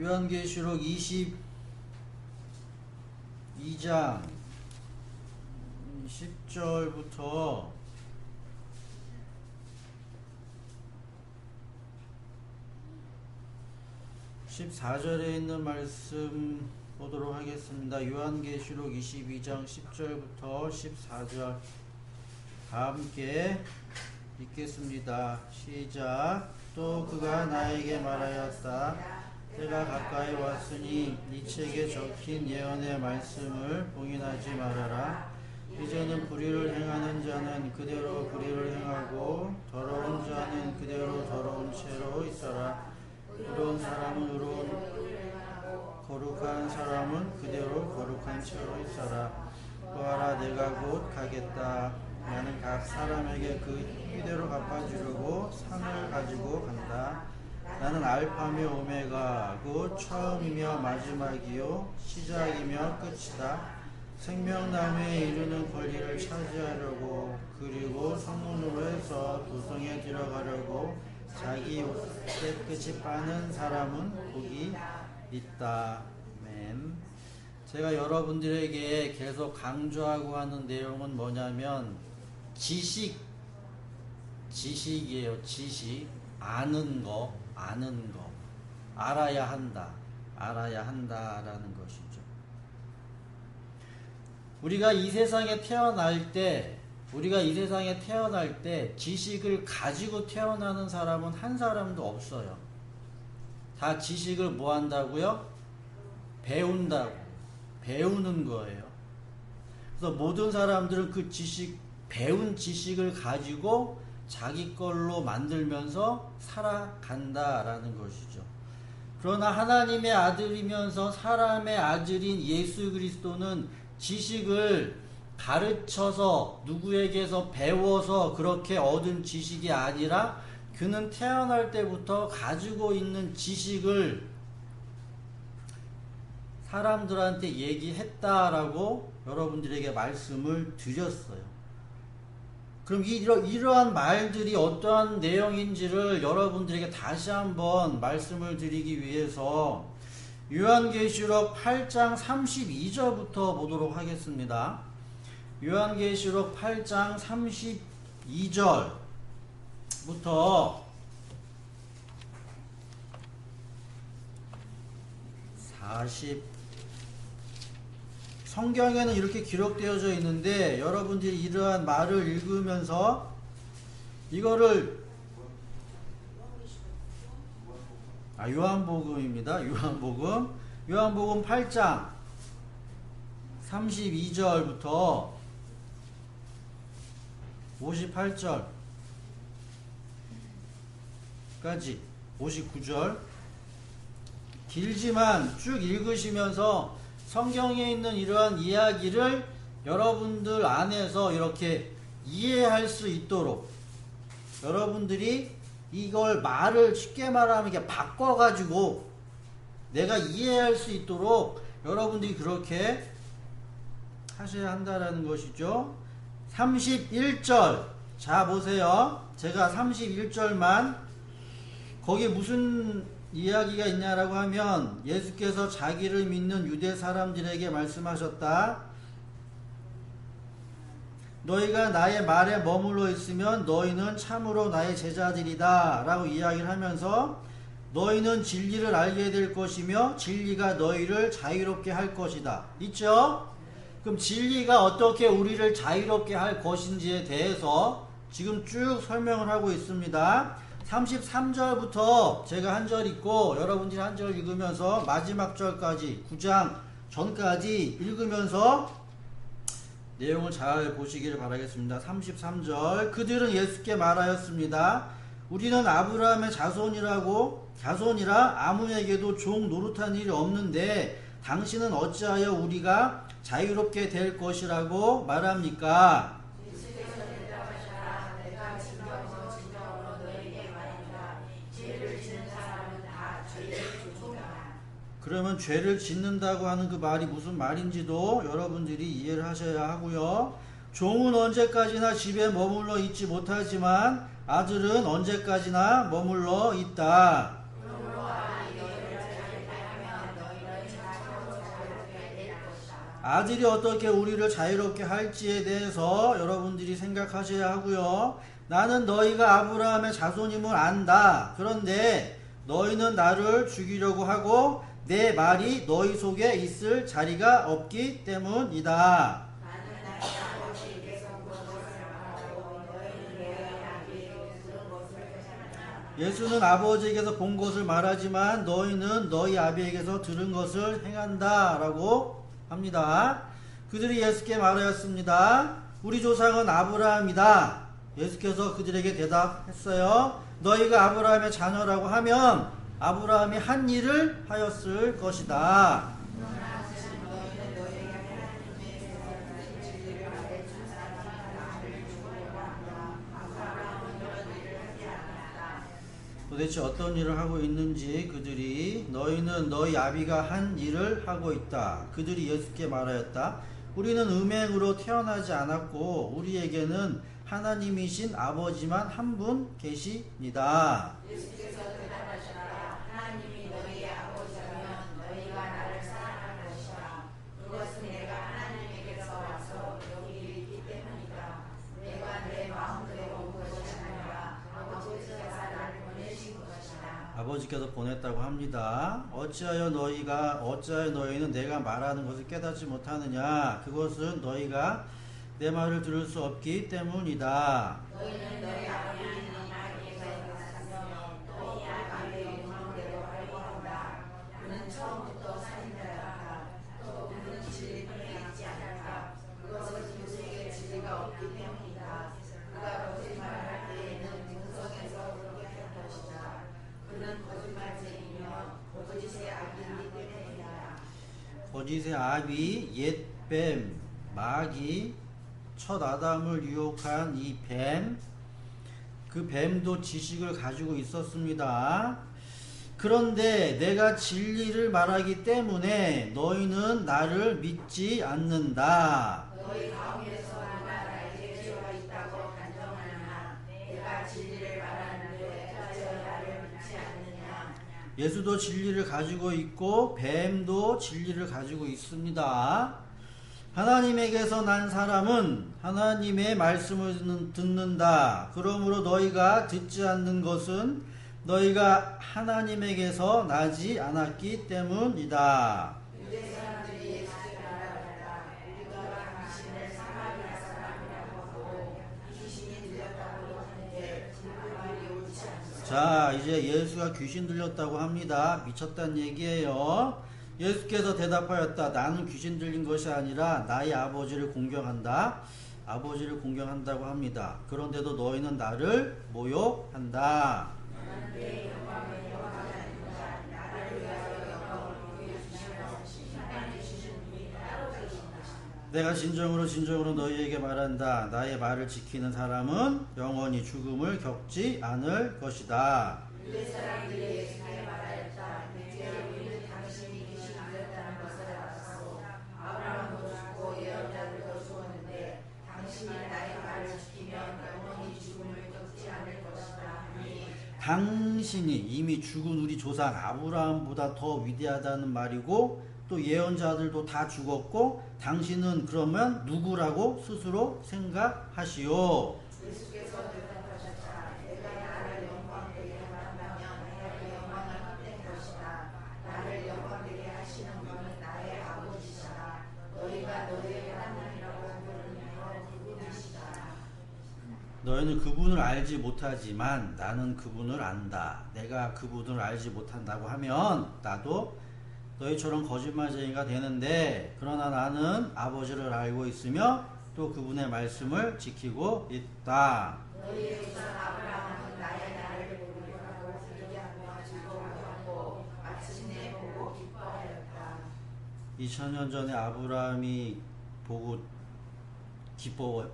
요한계시록 22장 10절부터 14절에 있는 말씀 보도록 하겠습니다. 요한계시록 22장 10절부터 14절 다 함께 읽겠습니다. 시작. 또 그가 나에게 말하였다. 때가 가까이 왔으니 이 책에 적힌 예언의 말씀을 봉인하지 말아라. 이제는 불의를 행하는 자는 그대로 불의를 행하고 더러운 자는 그대로 더러운 채로 있어라. 의로운 사람은 의로운, 거룩한 사람은 그대로 거룩한 채로 있어라. 보아라, 내가 곧 가겠다. 나는 각 사람에게 그 이대로 갚아주려고 상을 가지고 간다. 나는 알파며 오메가, 곧 처음이며 마지막이요 시작이며 끝이다. 생명나무에 이르는 권리를 차지하려고, 그리고 성문으로 해서 도성에 들어가려고 자기 옷 깨끗이 빠는 사람은 복이 있다. 아멘. 제가 여러분들에게 계속 강조하고 하는 내용은 뭐냐면 지식이에요. 지식. 아는 거. 알아야 한다라는 것이죠. 우리가 이 세상에 태어날 때 지식을 가지고 태어나는 사람은 한 사람도 없어요. 다 지식을 뭐 한다고요? 배우는 거예요. 그래서 모든 사람들은 그 배운 지식을 가지고 자기 걸로 만들면서 살아간다라는 것이죠. 그러나 하나님의 아들이면서 사람의 아들인 예수 그리스도는 지식을 가르쳐서 누구에게서 배워서 그렇게 얻은 지식이 아니라 그는 태어날 때부터 가지고 있는 지식을 사람들한테 얘기했다라고 여러분들에게 말씀을 드렸어요. 그럼 이러한 말들이 어떠한 내용인지를 여러분들에게 다시 한번 말씀을 드리기 위해서 요한계시록 8장 32절부터 보도록 하겠습니다. 요한계시록 8장 32절부터 40 성경에는 이렇게 기록되어져 있는데 여러분들이 이러한 말을 읽으면서 이거를 요한복음입니다. 요한복음 8장 32절부터 58절까지 59절 길지만 쭉 읽으시면서 성경에 있는 이러한 이야기를 여러분들 안에서 이렇게 이해할 수 있도록 여러분들이 이걸 말을 쉽게 말하면 이렇게 바꿔가지고 내가 이해할 수 있도록 여러분들이 그렇게 하셔야 한다라는 것이죠. 31절 자 보세요. 제가 31절만 거기 무슨 이야기가 있냐라고 하면 예수께서 자기를 믿는 유대 사람들에게 말씀하셨다. 너희가 나의 말에 머물러 있으면 너희는 참으로 나의 제자들이다 라고 이야기를 하면서 너희는 진리를 알게 될 것이며 진리가 너희를 자유롭게 할 것이다. 있죠? 그럼 진리가 어떻게 우리를 자유롭게 할 것인지에 대해서 지금 쭉 설명을 하고 있습니다. 33절부터 제가 한 절 읽고 여러분들이 한 절 읽으면서 마지막 절까지 9장 전까지 읽으면서 내용을 잘 보시기를 바라겠습니다. 33절 그들은 예수께 말하였습니다. 우리는 아브라함의 자손이라 아무에게도 종 노릇한 일이 없는데 당신은 어찌하여 우리가 자유롭게 될 것이라고 말합니까? 그러면 죄를 짓는다고 하는 그 말이 무슨 말인지도 여러분들이 이해를 하셔야 하고요. 종은 언제까지나 집에 머물러 있지 못하지만 아들은 언제까지나 머물러 있다. 아들이 어떻게 우리를 자유롭게 할지에 대해서 여러분들이 생각하셔야 하고요. 나는 너희가 아브라함의 자손임을 안다. 그런데 너희는 나를 죽이려고 하고 내 말이 너희 속에 있을 자리가 없기 때문이다. 예수는 아버지에게서 본 것을 말하지만 너희는 너희 아비에게서 들은 것을 행한다 라고 합니다. 그들이 예수께 말하였습니다. 우리 조상은 아브라함이다. 예수께서 그들에게 대답했어요. 너희가 아브라함의 자녀라고 하면 아브라함이 한 일을 하였을 것이다. 도대체 어떤 일을 하고 있는지 그들이 너희는 너희 아비가 한 일을 하고 있다. 그들이 예수께 말하였다. 우리는 음행으로 태어나지 않았고 우리에게는 하나님이신 아버지만 한 분 계시니다. 예수께서 대답하셨다. 하나님이 너희의 아버지라면 너희가 나를 사랑할 것이다. 그것은 내가 하나님에게서 와서 여기 있기 때문이다. 내가 내 마음대로 온 것이 아니라 아버지께서 나를 보내신 것이다. 아버지께서 보냈다고 합니다. 어찌하여 너희는 내가 말하는 것을 깨닫지 못하느냐? 그것은 너희가 내 말을 들을 수 없기 때문이다. 너희는 너희 아버지 하나님에게서 났으며 너희 아버지의 영광대로 알고 한다. 그는 처음부터 살인자였다. 또 그는 진리편에 있지 않았다. 그것은 그에게 진리가 없기 때문이다. 그가 거짓말할 때에는 궁성에서 그렇게 할 것이다. 그는 거짓말쟁이며 거짓의 아비이기 때문이다. 거짓의 아비 옛 뱀 마귀 첫 아담을 유혹한 이 뱀, 그 뱀도 지식을 가지고 있었습니다. 그런데 내가 진리를 말하기 때문에 너희는 나를 믿지 않는다. 너희 가운데서 누가 나에게 죄가 있다고 간정하느냐? 내가 진리를 말하는데 어찌하여 나를 믿지 않느냐? 예수도 진리를 가지고 있고 뱀도 진리를 가지고 있습니다. 하나님에게서 난 사람은 하나님의 말씀을 듣는다. 그러므로 너희가 듣지 않는 것은 너희가 하나님에게서 나지 않았기 때문이다. 유대 사람들이 예수께 말하였다. 우리가 당신을 사마리아 사람이라고 하고 귀신이 들렸다고 하는데 그 말이 옳지 않습니다. 자, 이제 예수가 귀신 들렸다고 합니다. 미쳤다는 얘기예요. 예수께서 대답하였다. 나는 귀신 들린 것이 아니라 나의 아버지를 공경한다. 아버지를 공경한다고 합니다. 그런데도 너희는 나를 모욕한다. 내가 진정으로 너희에게 말한다. 나의 말을 지키는 사람은 영원히 죽음을 겪지 않을 것이다. 유대 사람들이 예수께 말하였다. 이제 우리는 당신이 귀신 들렸다는 것을 알았고 아브라함도 죽고 예언자들도 죽었는데 당신이 나의 말을 지키면 영원히 죽음을 겪지 않을 것이다. 당신이 이미 죽은 우리 조상 아브라함보다 더 위대하다는 말이고 또 예언자들도 다 죽었고 당신은 그러면 누구라고 스스로 생각하시오. 예수께서 대답하셨다. 내가 나를 영광되게 하라면 나의 영광을 헛된 것이다. 나를 영광되게 하시는 분은 나의 아버지시다. 너희가 너희의 하나님이라고 부르는 그분이시다. 너희는 그분을 알지 못하지만 나는 그분을 안다. 내가 그분을 알지 못한다고 하면 나도 너희처럼 거짓말쟁이가 되는데 그러나 나는 아버지를 알고 있으며 또 그분의 말씀을 지키고 있다. 너희의 조상 아브라함은 나의 날을 보려고 기도하고 즐거워하고 마침내 보고 기뻐하였다. 2000년 전에 아브라함이 보고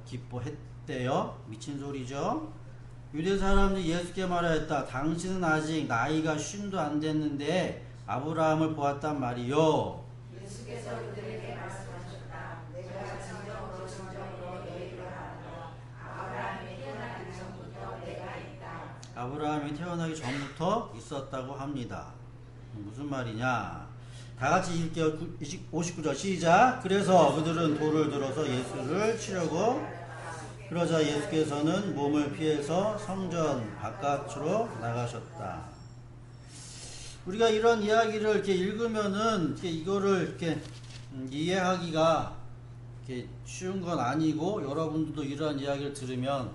기뻐했대요. 미친 소리죠. 유대 사람들이 예수께 말하였다. 당신은 아직 나이가 50도 안 됐는데 아브라함을 보았단 말이요. 예수께서 그들에게 말씀하셨다. 내가 진정으로 너희를 알아. 아브라함이 태어나기 전부터 내가 있다. 아브라함이 태어나기 전부터 있었다고 합니다. 무슨 말이냐? 다 같이 읽게요. 59절 시작. 그래서 그들은 돌을 들어서 예수를 치려고 그러자 예수께서는 몸을 피해서 성전 바깥으로 나가셨다. 우리가 이런 이야기를 이렇게 읽으면은 이렇게 이거를 이렇게 이해하기가 이렇게 쉬운 건 아니고, 여러분들도 이러한 이야기를 들으면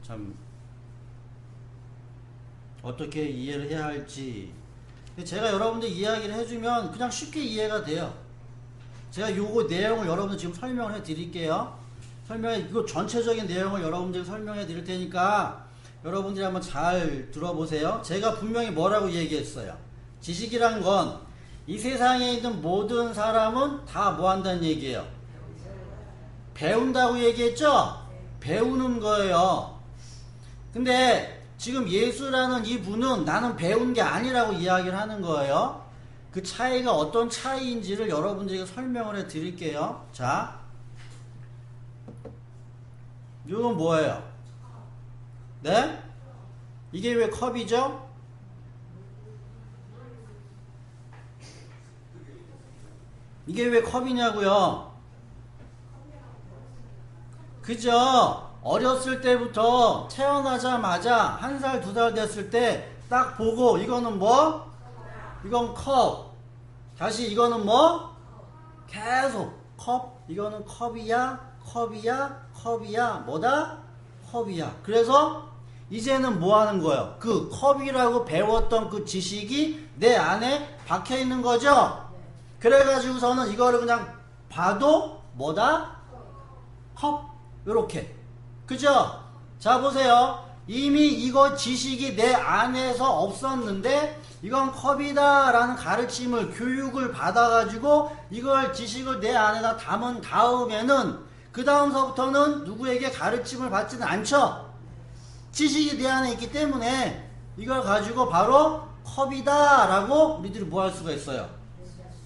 참 어떻게 이해를 해야 할지, 제가 여러분들 이야기를 해주면 그냥 쉽게 이해가 돼요. 제가 요거 내용을 여러분들 지금 설명을 해 드릴게요. 이거 전체적인 내용을 여러분들 설명해 드릴 테니까 여러분들이 한번 잘 들어보세요. 제가 분명히 뭐라고 얘기했어요. 지식이란 건 이 세상에 있는 모든 사람은 다 뭐 한다는 얘기예요? 배운다고 얘기했죠? 배우는 거예요. 근데 지금 예수라는 이 분은 나는 배운 게 아니라고 이야기를 하는 거예요. 그 차이가 어떤 차이인지를 여러분들에게 설명을 해 드릴게요. 자, 이건 뭐예요? 네? 이게 왜 컵이죠? 이게 왜 컵이냐고요? 그죠? 어렸을 때부터 태어나자마자 1살, 2살 됐을 때 딱 보고 이거는 뭐? 이건 컵. 다시 이거는 뭐? 계속 컵. 이거는 컵이야, 컵이야, 컵이야. 뭐다? 컵이야. 그래서 이제는 뭐 하는 거예요? 그 컵이라고 배웠던 그 지식이 내 안에 박혀 있는 거죠? 그래가지고서는 이거를 그냥 봐도 뭐다? 컵. 요렇게. 그죠? 자, 보세요. 이미 이거 지식이 내 안에서 없었는데 이건 컵이다 라는 가르침을, 교육을 받아가지고 이걸 지식을 내 안에다 담은 다음에는 그 다음서부터는 누구에게 가르침을 받지는 않죠. 지식이 내 안에 있기 때문에 이걸 가지고 바로 컵이다 라고 우리들이 뭐 할 수가 있어요?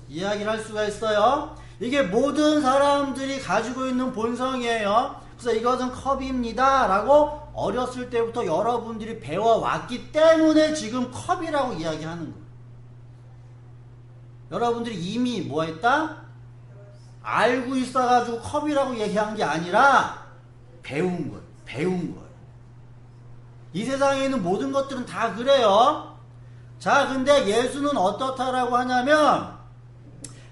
이야기를 할 수가 있어요. 이게 모든 사람들이 가지고 있는 본성이에요. 그래서 이것은 컵입니다 라고 어렸을 때부터 여러분들이 배워왔기 때문에 지금 컵이라고 이야기하는 거예요. 여러분들이 이미 뭐 했다? 알고 있어가지고 컵이라고 얘기한 게 아니라 배운 거예요. 배운 거예요. 이 세상에 있는 모든 것들은 다 그래요. 자, 근데 예수는 어떻다라고 하냐면,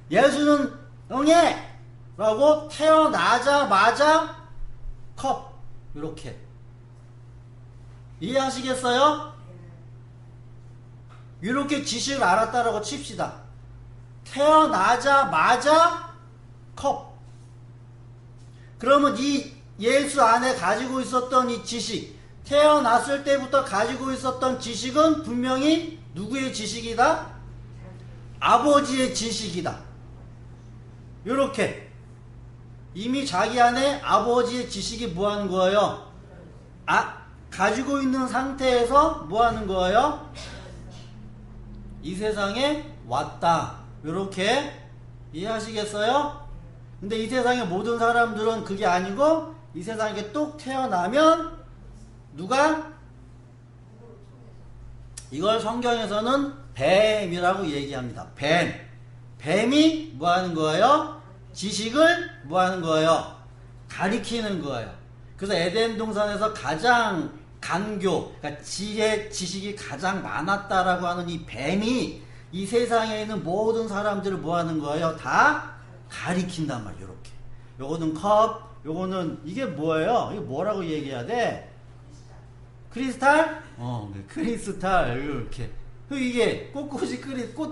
예수는 응애! 라고 태어나자마자 컵. 이렇게. 이해하시겠어요? 이렇게 지식을 알았다라고 칩시다. 태어나자마자 컵. 그러면 이 예수 안에 가지고 있었던 이 지식, 태어났을 때부터 가지고 있었던 지식은 분명히 누구의 지식이다? 아버지의 지식이다. 요렇게 이미 자기 안에 아버지의 지식이 뭐 하는 거예요? 가지고 있는 상태에서 뭐 하는 거예요? 이 세상에 왔다. 요렇게 이해하시겠어요? 근데 이 세상의 모든 사람들은 그게 아니고, 이 세상에 뚝 태어나면 누가? 이걸 성경에서는 뱀이라고 얘기합니다. 뱀이 뭐 하는 거예요? 지식을 뭐 하는 거예요? 가리키는 거예요. 그래서 에덴 동산에서 가장 간교, 그러니까 지식이 가장 많았다라고 하는 이 뱀이 이 세상에 있는 모든 사람들을 뭐 하는 거예요? 다 가리킨단 말이에요. 이렇게. 요거는 컵, 요거는 이게 뭐예요? 이게 뭐라고 얘기해야 돼? 크리스탈? 크리스탈. 이렇게. 이게 꽃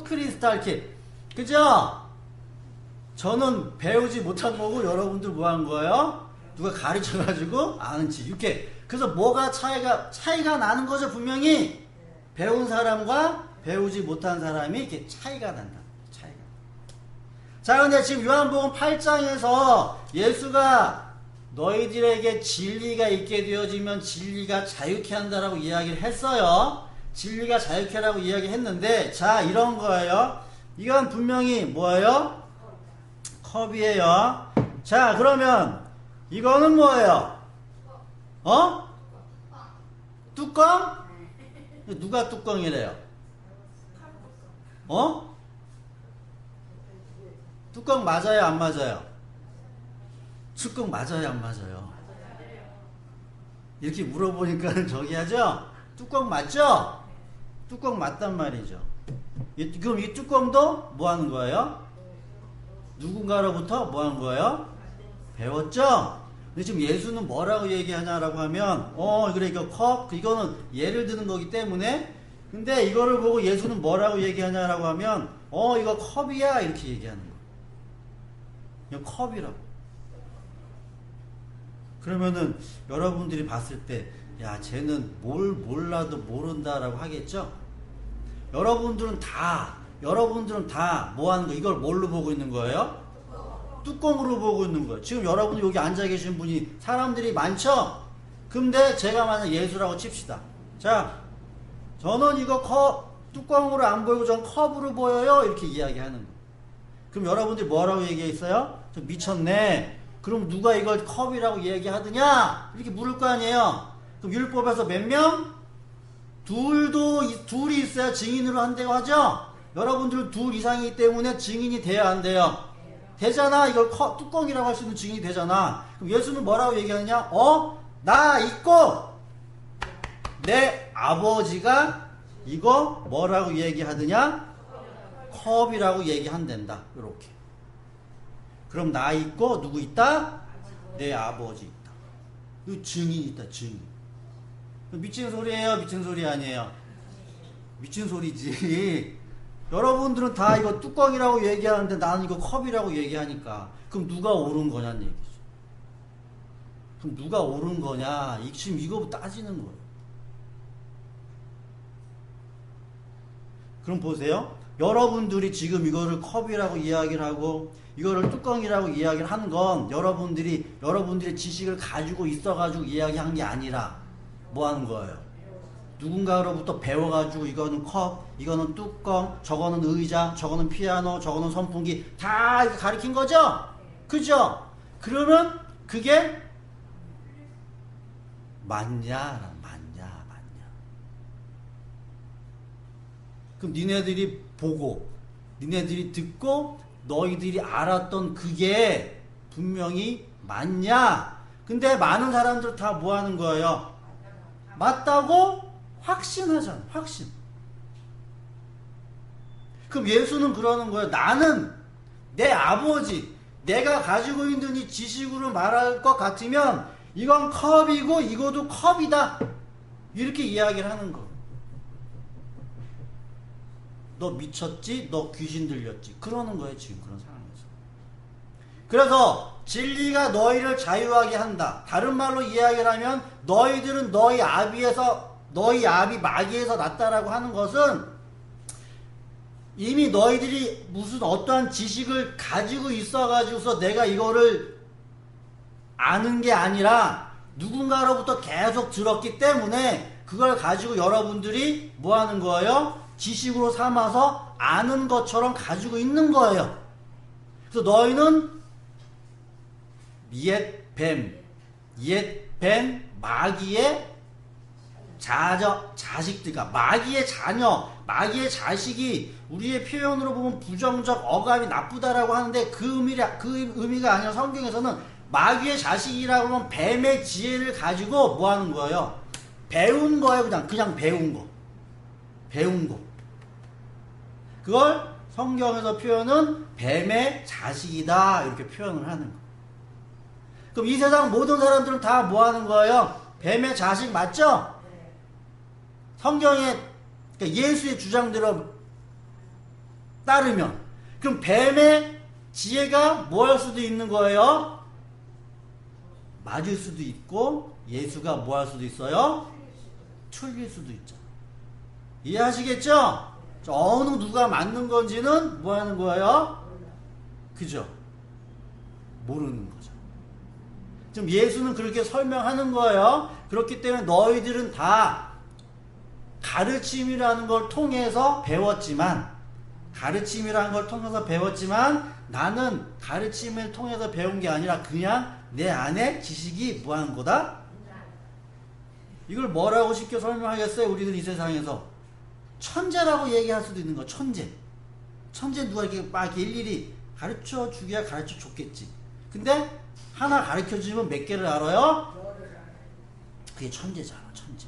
크리스탈 이렇게. 그죠? 저는 배우지 못한 거고 여러분들 뭐 한 거예요? 누가 가르쳐가지고 아는지. 이렇게. 그래서 뭐가 차이가 나는 거죠, 분명히. 배운 사람과 배우지 못한 사람이 이렇게 차이가 난다. 차이가. 자, 근데 지금 요한복음 8장에서 예수가 너희들에게 진리가 있게 되어지면 진리가 자유케 한다라고 이야기를 했어요. 진리가 자유케 하라고 이야기했는데, 자, 이런 거예요. 이건 분명히 뭐예요? 컵이에요. 자, 그러면 이거는 뭐예요? 뚜껑? 누가 뚜껑이래요? 뚜껑 맞아요, 안 맞아요? 뚜껑 맞아요, 안 맞아요? 이렇게 물어보니까 저기 하죠? 뚜껑 맞죠? 뚜껑 맞단 말이죠. 그럼 이 뚜껑도 뭐 하는 거예요? 누군가로부터 뭐 하는 거예요? 배웠죠? 근데 지금 예수는 뭐라고 얘기하냐라고 하면, 그래, 이거 컵, 이거는 예를 드는 거기 때문에, 근데 이거를 보고 예수는 뭐라고 얘기하냐라고 하면, 이거 컵이야, 이렇게 얘기하는 거예요. 이거 컵이라고. 그러면은 여러분들이 봤을 때, 야, 쟤는 뭘 몰라도 모른다라고 하겠죠? 여러분들은 다 뭐 하는 거, 이걸 뭘로 보고 있는 거예요? 뚜껑으로 보고 있는 거예요. 지금 여러분 여기 앉아 계신 분이 사람들이 많죠? 근데 제가 만약 예수라고 칩시다. 자, 저는 이거 뚜껑으로 안 보이고 전 컵으로 보여요. 이렇게 이야기하는 거예요. 그럼 여러분들이 뭐라고 얘기했어요? 저 미쳤네. 그럼 누가 이걸 컵이라고 얘기하느냐? 이렇게 물을 거 아니에요. 그럼 율법에서 몇 명? 둘이 있어야 증인으로 한다고 하죠? 여러분들은 둘 이상이기 때문에 증인이 돼야 안 돼요? 되잖아. 이걸 뚜껑이라고 할 수 있는 증인이 되잖아. 그럼 예수는 뭐라고 얘기하느냐? 나 있고 내 아버지가 이거 뭐라고 얘기하느냐? 컵이라고 얘기한댄다. 이렇게. 그럼 나 있고 누구 있다? 내 아버지 있다. 이 증인이 있다. 증인. 미친 소리예요? 미친 소리 아니에요? 미친 소리지. 여러분들은 다 이거 뚜껑이라고 얘기하는데 나는 이거 컵이라고 얘기하니까 그럼 누가 옳은 거냐는 얘기죠. 그럼 누가 옳은 거냐? 지금 이거 따지는 거예요. 그럼 보세요. 여러분들이 지금 이거를 컵이라고 이야기를 하고 이거를 뚜껑이라고 이야기를 하는 건 여러분들의 지식을 가지고 있어가지고 이야기한 게 아니라 뭐 하는 거예요? 누군가로부터 배워가지고 이거는 컵, 이거는 뚜껑, 저거는 의자, 저거는 피아노, 저거는 선풍기 다 가르친 거죠? 그죠? 그러면 그게 맞냐? 그럼 니네들이 보고 니네들이 듣고 너희들이 알았던 그게 분명히 맞냐? 근데 많은 사람들 다 뭐 하는 거예요? 맞다고 확신하잖아. 확신. 그럼 예수는 그러는 거예요. 나는 내 아버지, 내가 가지고 있는 이 지식으로 말할 것 같으면 이건 컵이고 이것도 컵이다. 이렇게 이야기를 하는 거. 너 미쳤지? 너 귀신 들렸지? 그러는 거예요. 지금 그런 상황에서. 그래서 진리가 너희를 자유하게 한다. 다른 말로 이야기를 하면 너희들은 너희 아비 마귀에서 났다라고 하는 것은 이미 너희들이 무슨 어떠한 지식을 가지고 있어가지고서 내가 이거를 아는 게 아니라 누군가로부터 계속 들었기 때문에 그걸 가지고 여러분들이 뭐 하는 거예요? 지식으로 삼아서 아는 것처럼 가지고 있는 거예요. 그래서 너희는 옛 뱀, 마귀의 자식들, 그러니까 마귀의 자녀, 마귀의 자식이 우리의 표현으로 보면 부정적 어감이 나쁘다라고 하는데 그 의미가 아니라 성경에서는 마귀의 자식이라고 하면 뱀의 지혜를 가지고 뭐 하는 거예요? 배운 거예요. 그냥 배운 거. 그걸 성경에서 표현은 뱀의 자식이다. 이렇게 표현을 하는 거. 그럼 이 세상 모든 사람들은 다 뭐 하는 거예요? 뱀의 자식 맞죠? 성경의, 그러니까 예수의 주장대로 따르면. 그럼 뱀의 지혜가 뭐 할 수도 있는 거예요? 맞을 수도 있고, 예수가 뭐 할 수도 있어요? 틀릴 수도 있죠. 이해하시겠죠? 어느 누가 맞는 건지는 뭐 하는 거예요? 그죠? 모르는 거죠. 지금 예수는 그렇게 설명하는 거예요. 그렇기 때문에 너희들은 다 가르침이라는 걸 통해서 배웠지만 나는 가르침을 통해서 배운 게 아니라 그냥 내 안에 지식이 뭐 하는 거다? 이걸 뭐라고 쉽게 설명하겠어요? 우리는 이 세상에서 천재라고 얘기할 수도 있는 거. 천재 누가 이렇게 막 일일이 가르쳐 주기야 가르쳐 줬겠지. 근데 하나 가르쳐 주면 몇 개를 알아요? 그게 천재잖아, 천재.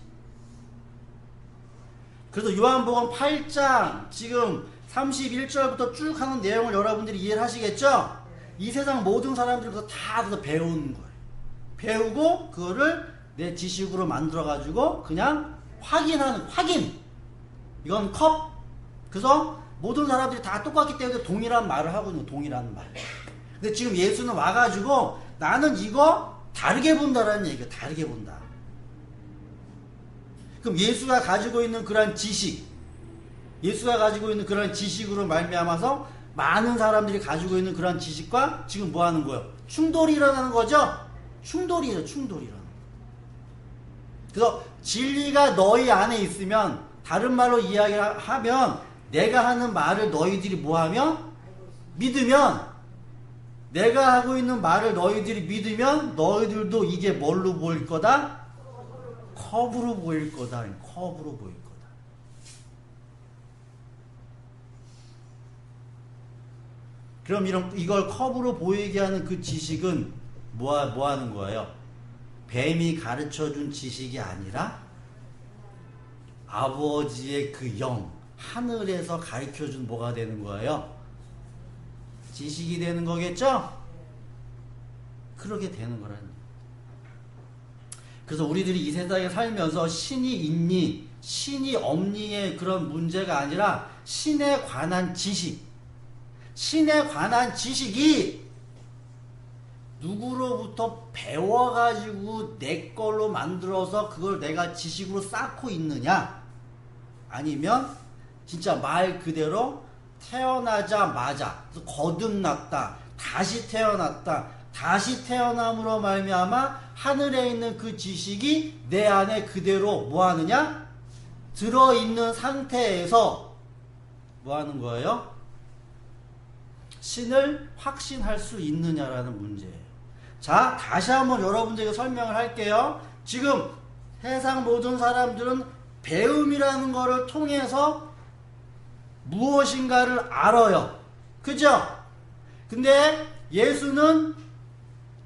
그래서 요한복음 8장 지금 31절부터 쭉 하는 내용을 여러분들이 이해를 하시겠죠? 이 세상 모든 사람들이 그거 다 배우는 거예요. 배우고 그거를 내 지식으로 만들어 가지고 그냥 확인하는, 확인. 이건 컵. 그래서 모든 사람들이 다 똑같기 때문에 동일한 말을 하거든요. 동일한 말. 근데 지금 예수는 와가지고 나는 이거 다르게 본다라는 얘기예요. 다르게 본다. 그럼 예수가 가지고 있는 그러한 지식, 예수가 가지고 있는 그러한 지식으로 말미암아서 많은 사람들이 가지고 있는 그러한 지식과 지금 뭐 하는 거예요? 충돌이 일어나는 거죠? 충돌이에요. 충돌이 일어나는 거예요. 그래서 진리가 너희 안에 있으면, 다른 말로 이야기하면 내가 하는 말을 너희들이 뭐하면? 믿으면, 내가 하고 있는 말을 너희들이 믿으면 너희들도 이게 뭘로 보일 거다? 컵으로 보일 거다. 컵으로 보일 거다. 그럼 이걸 컵으로 보이게 하는 그 지식은 뭐 하는 거예요? 뱀이 가르쳐준 지식이 아니라 아버지의 그 영, 하늘에서 가르쳐준 뭐가 되는 거예요? 지식이 되는 거겠죠? 그렇게 되는 거라는. 그래서 우리들이 이 세상에 살면서 신이 있니, 신이 없니의 그런 문제가 아니라 신에 관한 지식, 신에 관한 지식이 누구로부터 배워가지고 내 걸로 만들어서 그걸 내가 지식으로 쌓고 있느냐, 아니면 진짜 말 그대로 태어나자마자 거듭났다, 다시 태어났다, 다시 태어남으로 말미암아 하늘에 있는 그 지식이 내 안에 그대로 뭐 하느냐? 들어있는 상태에서 뭐 하는 거예요? 신을 확신할 수 있느냐라는 문제예요. 자, 다시 한번 여러분들에게 설명을 할게요. 지금 세상 모든 사람들은 배움이라는 거를 통해서 무엇인가를 알아요. 그죠? 근데 예수는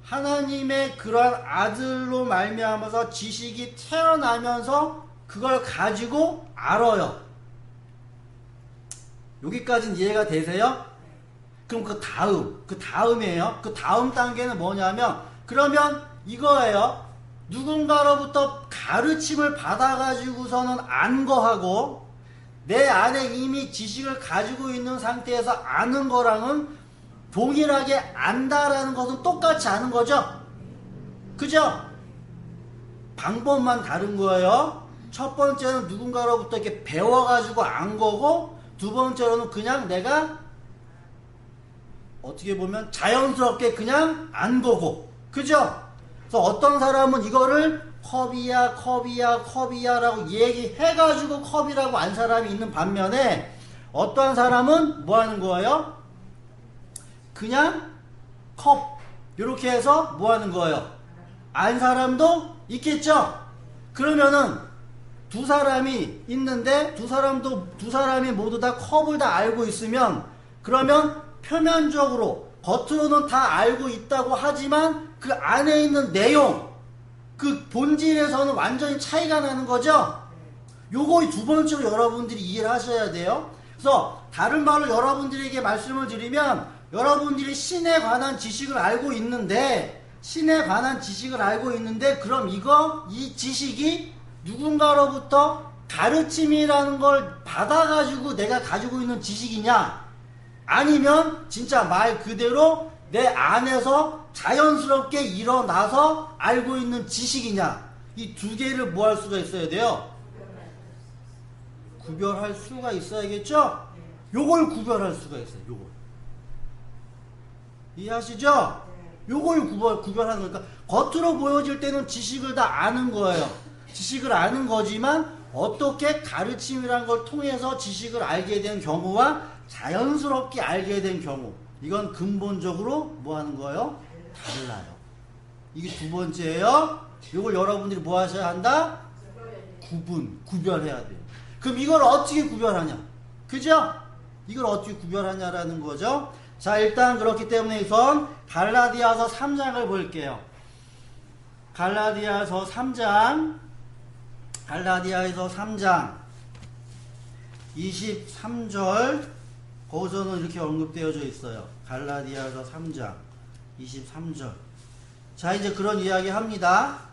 하나님의 그러한 아들로 말미암아서 지식이 태어나면서 그걸 가지고 알아요. 여기까지는 이해가 되세요? 그럼 그 다음이에요. 그 다음 단계는 뭐냐면, 그러면 이거예요. 누군가로부터 가르침을 받아가지고서는 안 거하고 내 안에 이미 지식을 가지고 있는 상태에서 아는 거랑은 동일하게 안다라는 것은 똑같이 아는 거죠? 그죠? 방법만 다른 거예요. 첫 번째는 누군가로부터 이렇게 배워가지고 안 거고, 두 번째로는 그냥 내가 어떻게 보면 자연스럽게 그냥 안 거고. 그죠? 그래서 어떤 사람은 이거를 컵이야 라고 얘기해가지고 컵이라고 안 사람이 있는 반면에, 어떠한 사람은 뭐 하는 거예요? 그냥 컵 이렇게 해서 뭐 하는 거예요? 안 사람도 있겠죠? 그러면은 두 사람이 있는데 두 사람이 모두 다 컵을 다 알고 있으면, 그러면 표면적으로 겉으로는 다 알고 있다고 하지만 그 안에 있는 내용, 그 본질에서는 완전히 차이가 나는 거죠? 요거 두 번째로 여러분들이 이해를 하셔야 돼요. 그래서 다른 말로 여러분들에게 말씀을 드리면, 여러분들이 신에 관한 지식을 알고 있는데, 그럼 이 지식이 누군가로부터 가르침이라는 걸 받아가지고 내가 가지고 있는 지식이냐, 아니면 진짜 말 그대로 내 안에서 자연스럽게 일어나서 알고 있는 지식이냐, 이 두 개를 뭐 할 수가 있어야 돼요? 구별할 수가 있어야겠죠? 요걸 구별할 수가 있어요. 요걸 이해하시죠? 요걸 구별하는 거니까, 겉으로 보여질 때는 지식을 다 아는 거예요. 지식을 아는 거지만 어떻게 가르침이라는 걸 통해서 지식을 알게 된 경우와 자연스럽게 알게 된 경우, 이건 근본적으로 뭐 하는 거예요? 달라요. 이게 두 번째예요. 이걸 여러분들이 뭐 하셔야 한다? 구별해야 돼요. 그럼 이걸 어떻게 구별하냐? 그죠? 이걸 어떻게 구별하냐라는 거죠. 자, 일단 그렇기 때문에 우선 갈라디아서 3장을 볼게요. 갈라디아서 3장 23절 거기서는 이렇게 언급되어져 있어요. 갈라디아서 3장 23절. 자, 이제 그런 이야기 합니다.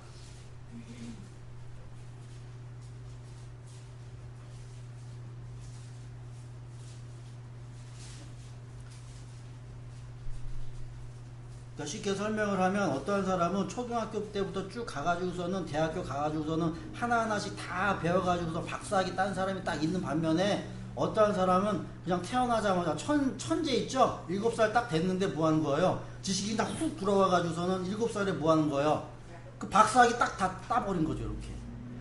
그러니까 쉽게 설명을 하면 어떠한 사람은 초등학교 때부터 쭉 가가지고서는 대학교 가가지고서는 하나하나씩 다 배워가지고서 박사학위 딴 사람이 딱 있는 반면에 어떠한 사람은 그냥 태어나자마자 천재 있죠? 7살 딱 됐는데 뭐 하는 거예요? 지식이 다 훅 들어와가지고서는 7살에 뭐 하는 거예요? 그 박사학위 딱 다 따버린 거죠, 이렇게.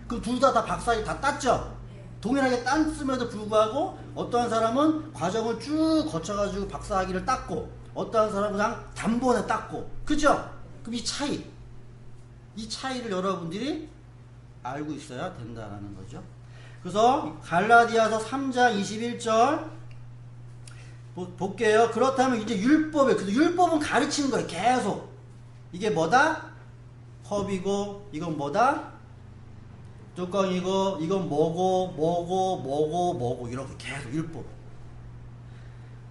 그럼 둘 다 박사학위 다 땄죠? 동일하게 땄음에도 불구하고 어떠한 사람은 과정을 쭉 거쳐가지고 박사학위를 땄고 어떠한 사람은 그냥 단번에 땄고, 그죠? 그럼 이 차이를 여러분들이 알고 있어야 된다는 거죠. 그래서 갈라디아서 3장 21절 볼게요. 그렇다면 이제 율법에, 그래서 율법은 가르치는 거예요. 계속. 이게 뭐다? 컵이고, 이건 뭐다? 뚜껑이고, 이건 뭐고, 이렇게 계속 율법.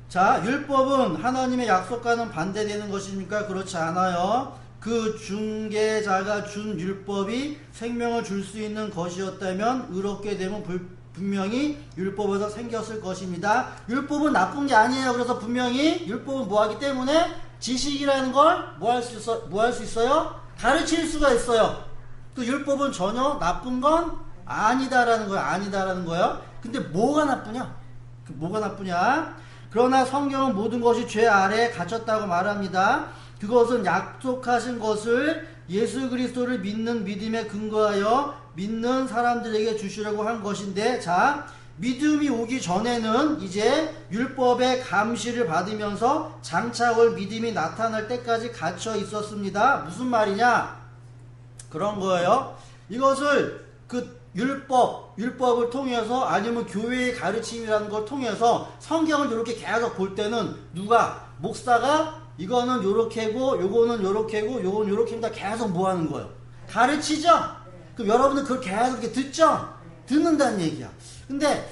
자, 율법은 하나님의 약속과는 반대되는 것입니까? 그렇지 않아요. 그 중개자가 준 율법이 생명을 줄 수 있는 것이었다면 의롭게 되면 분명히 율법에서 생겼을 것입니다. 율법은 나쁜 게 아니에요. 그래서 분명히 율법은 뭐하기 때문에 지식이라는 걸 뭐 할 수 있어요? 가르칠 수가 있어요. 그 율법은 전혀 나쁜 건 아니다라는 거예요. 근데 뭐가 나쁘냐? 뭐가 나쁘냐? 그러나 성경은 모든 것이 죄 아래에 갇혔다고 말합니다. 그것은 약속하신 것을 예수 그리스도를 믿는 믿음에 근거하여 믿는 사람들에게 주시려고 한 것인데, 자, 믿음이 오기 전에는 이제 율법의 감시를 받으면서 장차 올 믿음이 나타날 때까지 갇혀 있었습니다. 무슨 말이냐? 그런 거예요. 이것을 그 율법을 통해서 아니면 교회의 가르침이라는 걸 통해서 성경을 이렇게 계속 볼 때는 목사가 이거는 요렇게고 요거는 요렇게고 요건 요렇게입니다. 계속 뭐 하는 거예요? 가르치죠? 그럼 여러분들 그걸 계속 이렇게 듣죠? 듣는다는 얘기야. 근데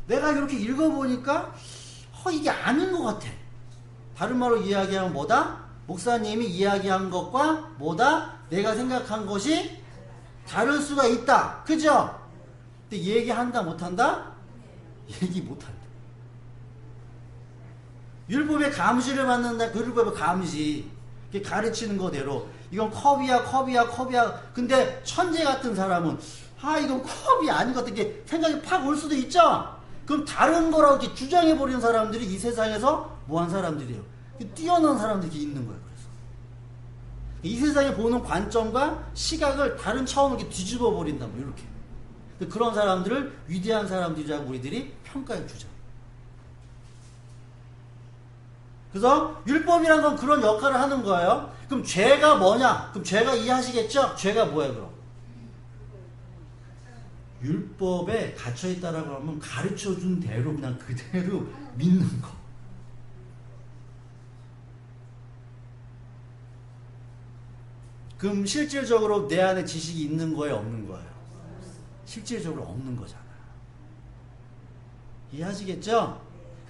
내가 이렇게 읽어보니까 이게 아닌 것 같아. 다른 말로 이야기하면 뭐다? 목사님이 이야기한 것과 뭐다? 내가 생각한 것이 다를 수가 있다. 그죠? 근데 얘기한다 못한다? 얘기 못한다. 율법의 감시를 받는다. 그 율법의 감시. 가르치는 거대로 이건 컵이야. 근데 천재 같은 사람은 이건 컵이 아닌 것 같은 게 생각이 팍 올 수도 있죠? 그럼 다른 거라고 이렇게 주장해버리는 사람들이 이 세상에서 뭐한 사람들이에요? 뛰어난 사람들이 있는 거예요. 이 세상에 보는 관점과 시각을 다른 차원으로 이렇게 뒤집어 버린다, 이렇게. 그런 사람들을 위대한 사람들이라고 우리들이 평가해 주자. 그래서 율법이란 건 그런 역할을 하는 거예요. 그럼 죄가 뭐냐? 그럼 죄가 이해하시겠죠? 죄가 뭐예요, 그럼? 율법에 갇혀 있다라고 하면 가르쳐 준 대로 그냥 그대로 믿는 거. 그럼 실질적으로 내 안에 지식이 있는 거예요, 없는 거예요? 실질적으로 없는 거잖아. 이해하시겠죠?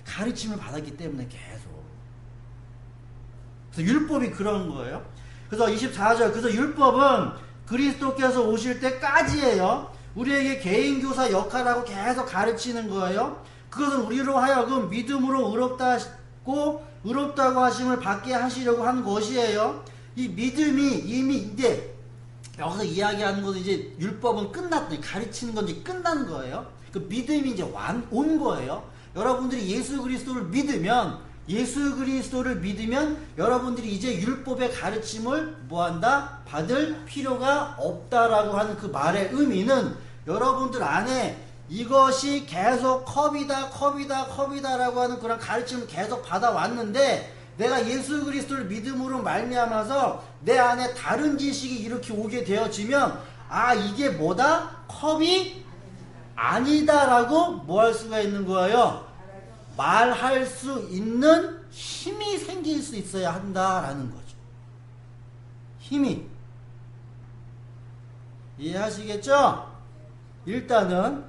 가르침을 받았기 때문에 계속. 그래서 율법이 그런 거예요. 그래서 24절, 그래서 율법은 그리스도께서 오실 때까지예요. 우리에게 개인교사 역할하고 계속 가르치는 거예요. 그것은 우리로 하여금 믿음으로 의롭다고 하심을 받게 하시려고 한 것이에요. 이 믿음이 이미 이제 여기서 이야기하는 것은 이제 율법은 끝났다. 가르치는 건 이제 끝난 거예요. 그 믿음이 이제 온 거예요. 여러분들이 예수 그리스도를 믿으면 여러분들이 이제 율법의 가르침을 뭐한다? 받을 필요가 없다라고 하는 그 말의 의미는 여러분들 안에 이것이 계속 컵이다라고 하는 그런 가르침을 계속 받아왔는데 내가 예수 그리스도를 믿음으로 말미암아서 내 안에 다른 지식이 이렇게 오게 되어지면 이게 뭐다? 컵이 아니다라고 뭐 할 수가 있는 거예요? 말할 수 있는 힘이 생길 수 있어야 한다라는 거죠. 힘이. 이해하시겠죠? 일단은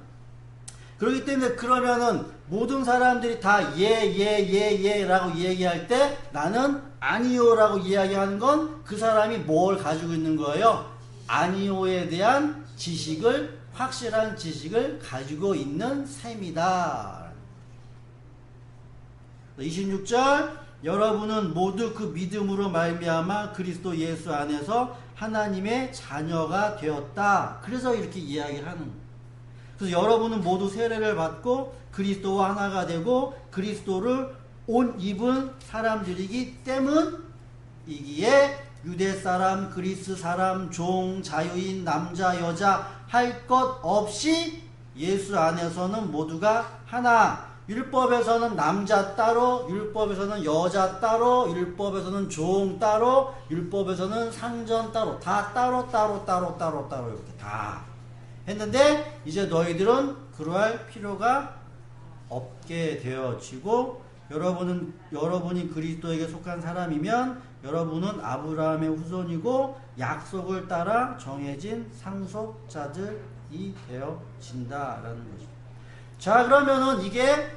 그렇기 때문에 그러면은 모든 사람들이 다 예 라고 얘기할 때 나는 아니요 라고 이야기하는 건 그 사람이 뭘 가지고 있는 거예요? 아니요에 대한 지식을, 확실한 지식을 가지고 있는 셈이다. 26절 여러분은 모두 그 믿음으로 말미암아 그리스도 예수 안에서 하나님의 자녀가 되었다. 그래서 이렇게 이야기를 하는 거예요. 그래서 여러분은 모두 세례를 받고 그리스도와 하나가 되고 그리스도를 옷 입은 사람들이기 때문이기에 유대 사람, 그리스 사람, 종, 자유인, 남자, 여자 할 것 없이 예수 안에서는 모두가 하나. 율법에서는 남자 따로, 율법에서는 여자 따로, 율법에서는 종 따로, 율법에서는 상전 따로, 다 따로 이렇게 다 했는데 이제 너희들은 그러할 필요가 없게 되어지고 여러분이 그리스도에게 속한 사람이면 여러분은 아브라함의 후손이고 약속을 따라 정해진 상속자들이 되어진다라는 거죠. 자, 그러면은 이게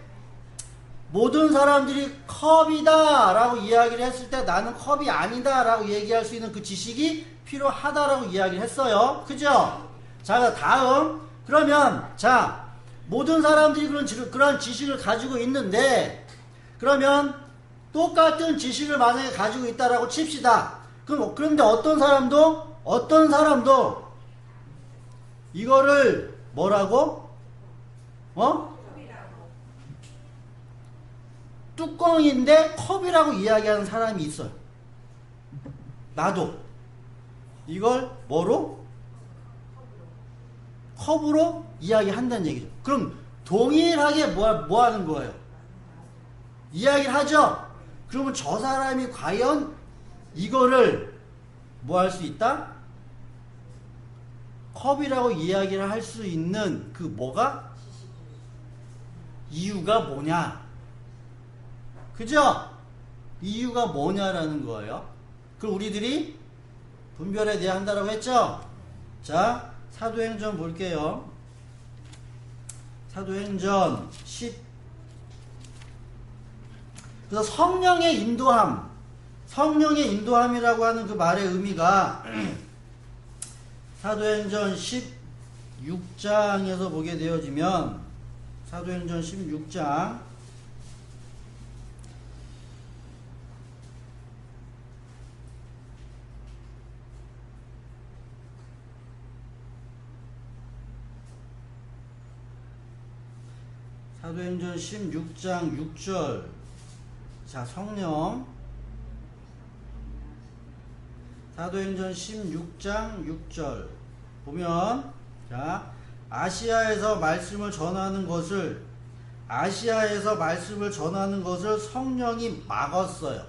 모든 사람들이 컵이다 라고 이야기를 했을 때 나는 컵이 아니다 라고 얘기할 수 있는 그 지식이 필요하다라고 이야기를 했어요. 그죠? 자, 다음. 그러면, 자, 모든 사람들이 그런 지식을 가지고 있는데, 그러면 똑같은 지식을 만약에 가지고 있다라고 칩시다. 그런데 어떤 사람도 이거를 뭐라고? 뚜껑인데 컵이라고 이야기하는 사람이 있어요. 나도 이걸 뭐로? 컵으로 이야기한다는 얘기죠. 그럼 동일하게 뭐 하는 거예요? 이야기를 하죠. 그러면 저 사람이 과연 이거를 뭐 할 수 있다? 컵이라고 이야기를 할 수 있는 그 뭐가? 이유가 뭐냐? 그죠? 이유가 뭐냐라는 거예요. 그럼 우리들이 분별에 대해 한다라고 했죠? 자, 사도행전 볼게요. 사도행전 10. 그래서 성령의 인도함이라고 하는 그 말의 의미가 사도행전 16장에서 보게 되어지면 사도행전 16장 사도행전 16장 6절. 자, 성령. 사도행전 16장 6절 보면, 자, 아시아에서 말씀을 전하는 것을 성령이 막았어요.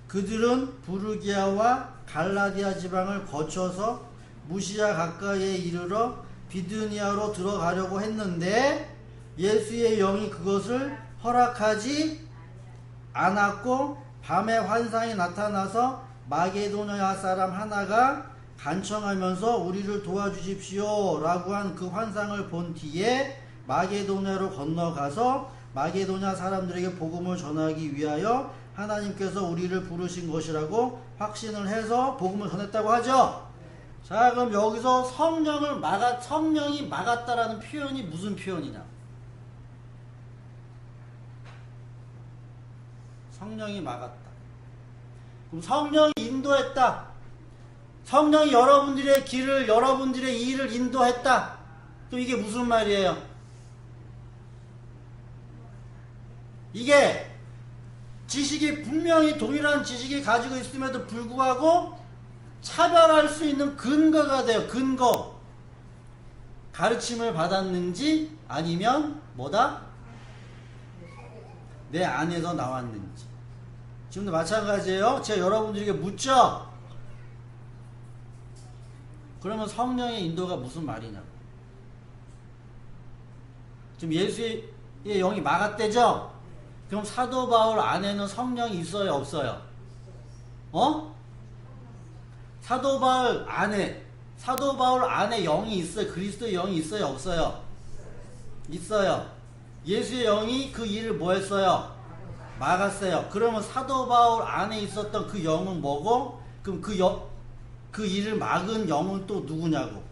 그들은 부르기아와 갈라디아 지방을 거쳐서 무시아 가까이에 이르러 비드니아로 들어가려고 했는데 예수의 영이 그것을 허락하지 않았고 밤에 환상이 나타나서 마게도냐 사람 하나가 간청하면서 우리를 도와주십시오 라고 한 그 환상을 본 뒤에 마게도냐로 건너가서 마게도냐 사람들에게 복음을 전하기 위하여 하나님께서 우리를 부르신 것이라고 확신을 해서 복음을 전했다고 하죠. 자, 그럼 여기서 성령이 막았다라는 표현이 무슨 표현이냐? 성령이 막았다. 그럼 성령이 인도했다. 성령이 여러분들의 길을, 여러분들의 일을 인도했다. 또 이게 무슨 말이에요? 이게 지식이 분명히 동일한 지식이 가지고 있음에도 불구하고 차별할 수 있는 근거가 돼요. 근거. 가르침을 받았는지 아니면 뭐다? 내 안에서 나왔는지. 지금도 마찬가지예요. 제가 여러분들에게 묻죠. 그러면 성령의 인도가 무슨 말이냐고. 지금 예수의 영이 막았대죠. 그럼 사도 바울 안에는 성령이 있어요, 없어요? 어? 사도 바울 안에 영이 있어요? 그리스도의 영이 있어요, 없어요? 있어요. 예수의 영이 그 일을 뭐 했어요? 막았어요. 그러면 사도 바울 안에 있었던 그 영은 뭐고? 그럼 그 일을 막은 영은 또 누구냐고?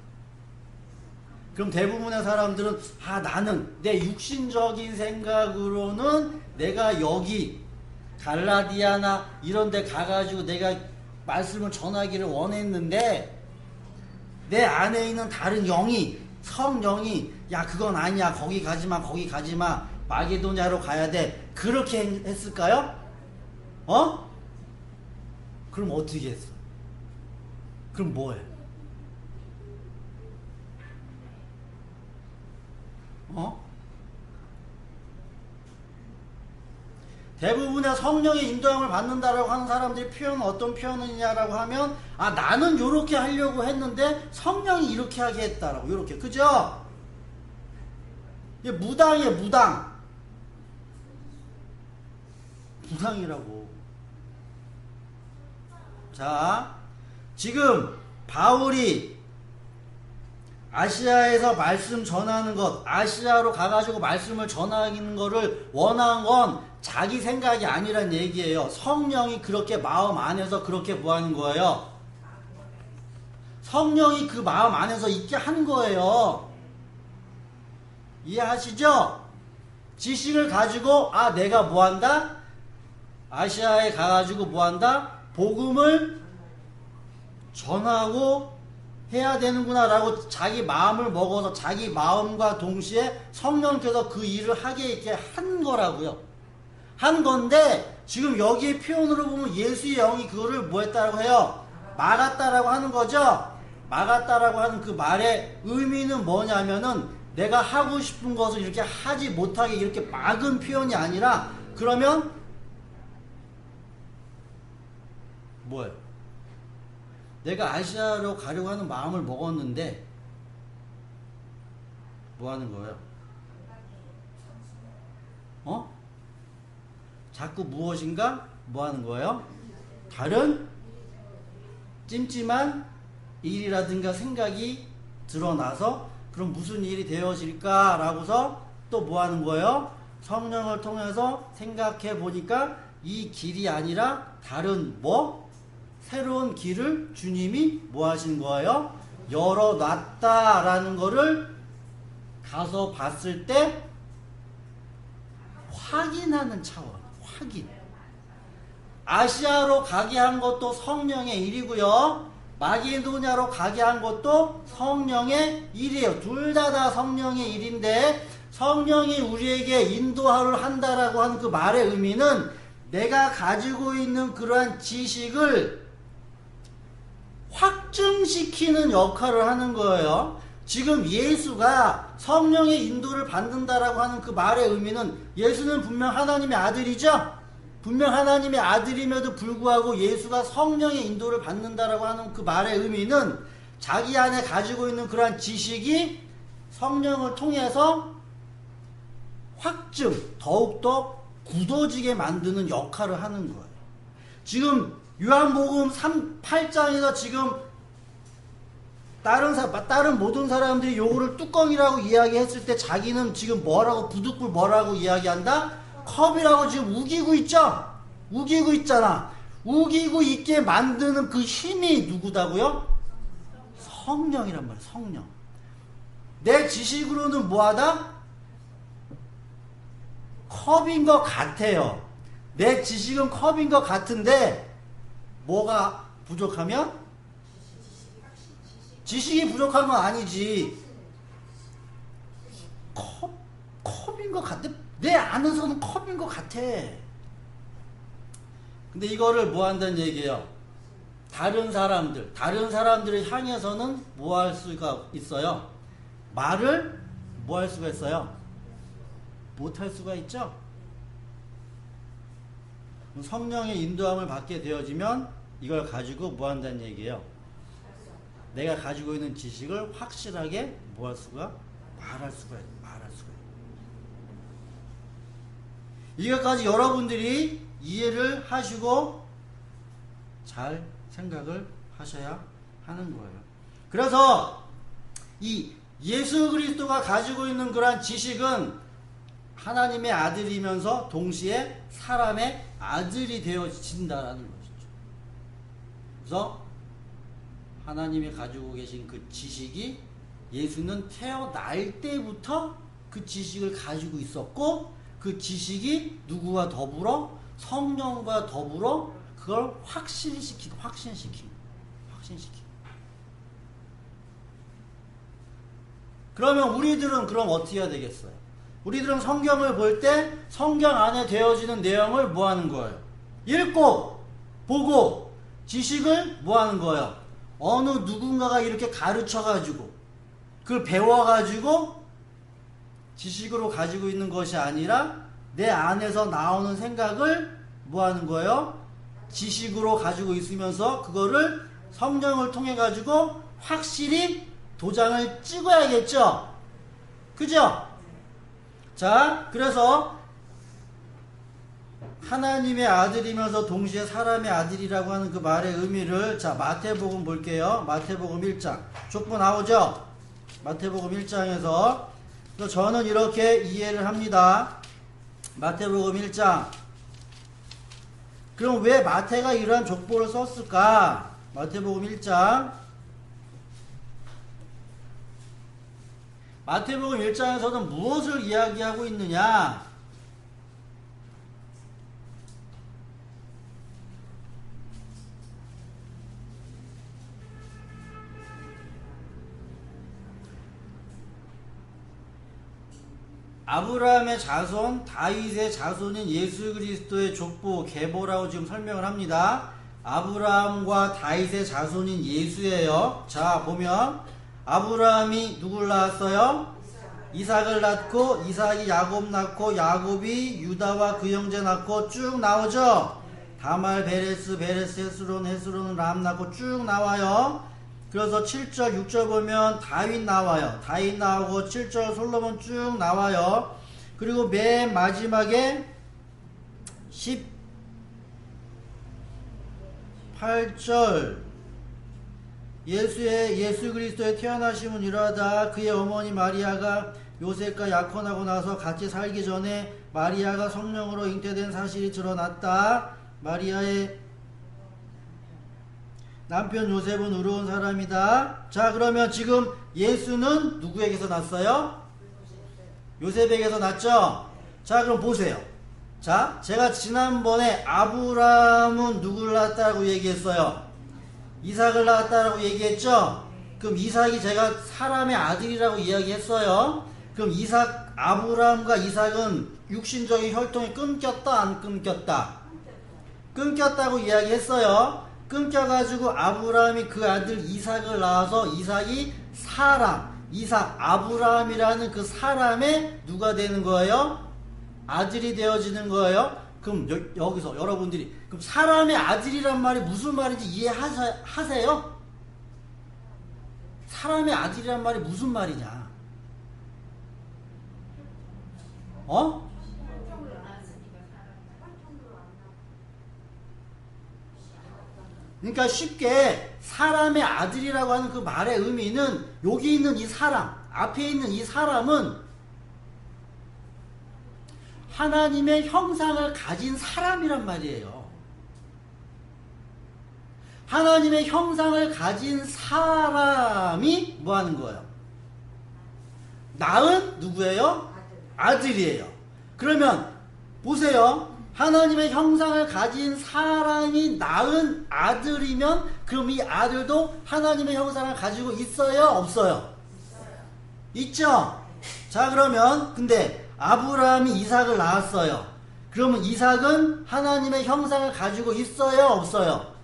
그럼 대부분의 사람들은 나는 내 육신적인 생각으로는 내가 여기 갈라디아나 이런 데 가가지고 내가 말씀을 전하기를 원했는데 내 안에 있는 다른 영이 성령이 야 그건 아니야 거기 가지마 마게도냐로 가야 돼 그렇게 했을까요? 그럼 어떻게 했어? 그럼 뭐해? 대부분의 성령의 인도함을 받는다라고 하는 사람들이 표현은 어떤 표현이냐라고 하면 나는 요렇게 하려고 했는데 성령이 이렇게 하게 했다라고 요렇게 그죠? 이게 무당이에요 무당이라고. 자 지금 바울이 아시아에서 말씀 전하는 것 아시아로 가가지고 말씀을 전하는 거를 원한 건 자기 생각이 아니란 얘기예요. 성령이 그렇게 마음 안에서 그렇게 뭐 하는 거예요? 성령이 그 마음 안에서 있게 한 거예요. 이해하시죠? 지식을 가지고 내가 뭐 한다? 아시아에 가가지고 뭐 한다? 복음을 전하고 해야 되는구나 라고 자기 마음을 먹어서 자기 마음과 동시에 성령께서 그 일을 하게 있게 한 거라고요. 한 건데 지금 여기에 표현으로 보면 예수의 영이 그거를 뭐 했다라고 해요? 막았다라고 하는 거죠. 막았다라고 하는 그 말의 의미는 뭐냐면은 내가 하고 싶은 것을 이렇게 하지 못하게 이렇게 막은 표현이 아니라 그러면 뭐예요? 내가 아시아로 가려고 하는 마음을 먹었는데 뭐 하는 거예요? 자꾸 무엇인가 뭐 하는 거예요? 다른 찜찜한 일이라든가 생각이 드러나서 그럼 무슨 일이 되어질까 라고서 또 뭐 하는 거예요? 성령을 통해서 생각해 보니까 이 길이 아니라 다른 새로운 길을 주님이 뭐 하신 거예요? 열어놨다라는 거를 가서 봤을 때 확인하는 차원, 확인. 아시아로 가게 한 것도 성령의 일이고요. 마게도냐로 가게 한 것도 성령의 일이에요. 둘 다 성령의 일인데 성령이 우리에게 인도를 한다라고 하는 그 말의 의미는 내가 가지고 있는 그러한 지식을 확증시키는 역할을 하는 거예요. 지금 예수가 성령의 인도를 받는다라고 하는 그 말의 의미는 예수는 분명 하나님의 아들이죠? 분명 하나님의 아들임에도 불구하고 예수가 성령의 인도를 받는다라고 하는 그 말의 의미는 자기 안에 가지고 있는 그러한 지식이 성령을 통해서 확증, 더욱더 굳어지게 만드는 역할을 하는 거예요. 지금 요한복음 8장에서 지금 다른 모든 사람들이 요거를 뚜껑이라고 이야기했을 때 자기는 지금 부득불 뭐라고 이야기한다? 컵이라고 지금 우기고 있죠? 우기고 있잖아. 우기고 있게 만드는 그 힘이 누구다고요? 성령이란 말이야, 성령. 내 지식으로는 뭐하다? 컵인 것 같아요. 내 지식은 컵인 것 같은데 뭐가 부족하면? 지식이 부족한 건 아니지. 컵인 것 같아. 내 안에서는 컵인 것 같아. 근데 이거를 뭐 한다는 얘기예요? 다른 사람들을 향해서는 뭐 할 수가 있어요? 말을 뭐 할 수가 있어요? 못 할 수가 있죠? 성령의 인도함을 받게 되어지면 이걸 가지고 뭐 한다는 얘기예요? 내가 가지고 있는 지식을 확실하게 뭐 할 수가? 말할 수가 있어요. 이것까지 여러분들이 이해를 하시고 잘 생각을 하셔야 하는 거예요. 그래서 이 예수 그리스도가 가지고 있는 그러한 지식은 하나님의 아들이면서 동시에 사람의 아들이 되어진다라는 것이죠. 그래서 하나님이 가지고 계신 그 지식이 예수는 태어날 때부터 그 지식을 가지고 있었고 그 지식이 누구와 더불어 성령과 더불어 그걸 확신시키고 그러면 우리들은 그럼 어떻게 해야 되겠어요? 우리들은 성경을 볼 때 성경 안에 되어지는 내용을 뭐 하는 거예요? 읽고 보고 지식을 뭐 하는 거예요? 어느 누군가가 이렇게 가르쳐 가지고 그걸 배워 가지고 지식으로 가지고 있는 것이 아니라 내 안에서 나오는 생각을 뭐 하는 거예요? 지식으로 가지고 있으면서 그거를 성령을 통해 가지고 확실히 도장을 찍어야겠죠? 그죠? 자, 그래서 하나님의 아들이면서 동시에 사람의 아들이라고 하는 그 말의 의미를 자 마태복음 볼게요. 마태복음 1장 족보 나오죠? 마태복음 1장에서 저는 이렇게 이해를 합니다. 마태복음 1장 그럼 왜 마태가 이러한 족보를 썼을까? 마태복음 1장 마태복음 1장에서는 무엇을 이야기하고 있느냐? 아브라함의 자손, 다윗의 자손인 예수 그리스도의 족보 계보라고 지금 설명을 합니다. 아브라함과 다윗의 자손인 예수예요. 자, 보면 아브라함이 누굴 낳았어요? 이삭을 낳고 이삭이 야곱 낳고 야곱이 유다와 그 형제 낳고 쭉 나오죠. 다말, 베레스, 헤스론, 헤스론은 람 낳고 쭉 나와요. 그래서 7절, 6절 보면 다윗 나와요. 다윗 나오고 7절 솔로몬 쭉 나와요. 그리고 맨 마지막에 18절 예수 그리스도의 태어나심은 이러하다. 그의 어머니 마리아가 요셉과 약혼하고 나서 같이 살기 전에 마리아가 성령으로 잉태된 사실이 드러났다. 마리아의 남편 요셉은 의로운 사람이다. 자, 그러면 지금 예수는 누구에게서 났어요? 요셉에게서 났죠? 자, 그럼 보세요. 자, 제가 지난번에 아브라함은 누구를 낳았다고 얘기했어요? 이삭을 낳았다라고 얘기했죠? 그럼 이삭이 제가 사람의 아들이라고 이야기했어요. 그럼 아브라함과 이삭은 육신적인 혈통이 끊겼다, 안 끊겼다? 끊겼다고 이야기했어요. 끊겨가지고 아브라함이 그 아들 이삭을 낳아서 이삭이 이삭 아브라함이라는 그 사람의 누가 되는 거예요? 아들이 되어지는 거예요. 그럼 여기서 여러분들이 그럼 사람의 아들이란 말이 무슨 말인지 이해하세요? 사람의 아들이란 말이 무슨 말이냐? 그러니까 쉽게 사람의 아들이라고 하는 그 말의 의미는 여기 있는 이 사람, 앞에 있는 이 사람은 하나님의 형상을 가진 사람이란 말이에요. 하나님의 형상을 가진 사람이 뭐 하는 거예요? 낳은 누구예요? 아들이에요. 그러면 보세요. 하나님의 형상을 가진 사람이 낳은 아들이면 그럼 이 아들도 하나님의 형상을 가지고 있어요? 없어요? 있죠? 자, 그러면 근데 아브라함이 이삭을 낳았어요. 그러면 이삭은 하나님의 형상을 가지고 있어요? 없어요?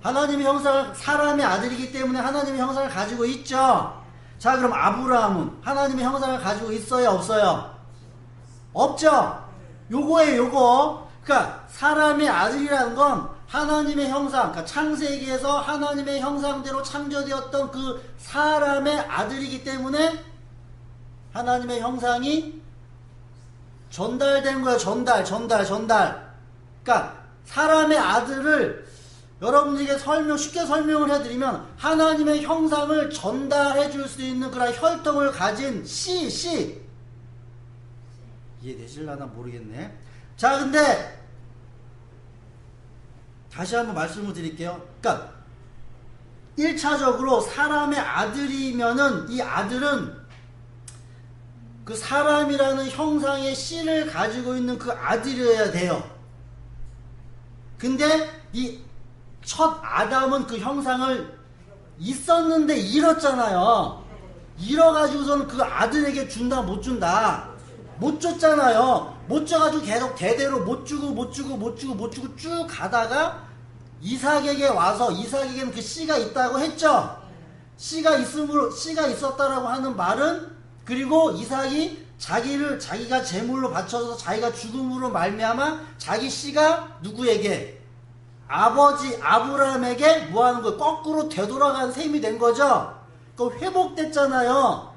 하나님의 형상을 사람의 아들이기 때문에 하나님의 형상을 가지고 있죠? 자, 그럼 아브라함은 하나님의 형상을 가지고 있어요? 없어요? 없죠? 요거예요, 요거. 그러니까 사람의 아들이라는 건 하나님의 형상, 그러니까 창세기에서 하나님의 형상대로 창조되었던 그 사람의 아들이기 때문에 하나님의 형상이 전달된 거야. 전달. 그러니까 사람의 아들을 여러분들에게 쉽게 설명을 해드리면 하나님의 형상을 전달해 줄 수 있는 그런 혈통을 가진 씨. 이해되실라나 모르겠네. 자, 근데 다시 한번 말씀을 드릴게요. 그러니까 1차적으로 사람의 아들이면은 이 아들은 그 사람이라는 형상의 씨를 가지고 있는 그 아들이어야 돼요. 근데 이 첫 아담은 그 형상을 있었는데 잃었잖아요. 잃어가지고서는 그 아들에게 준다 못 준다? 못 줬잖아요. 못 줘가지고 계속 대대로 못 주고 쭉 가다가 이삭에게 와서, 이삭에게는 그 씨가 있다고 했죠. 씨가 있었다라고 하는 말은, 그리고 이삭이 자기가 제물로 바쳐서 자기가 죽음으로 말미암아 자기 씨가 누구에게? 아버지 아브라함에게 뭐 하는 거예요? 거꾸로 되돌아간 셈이 된 거죠. 그 회복됐잖아요.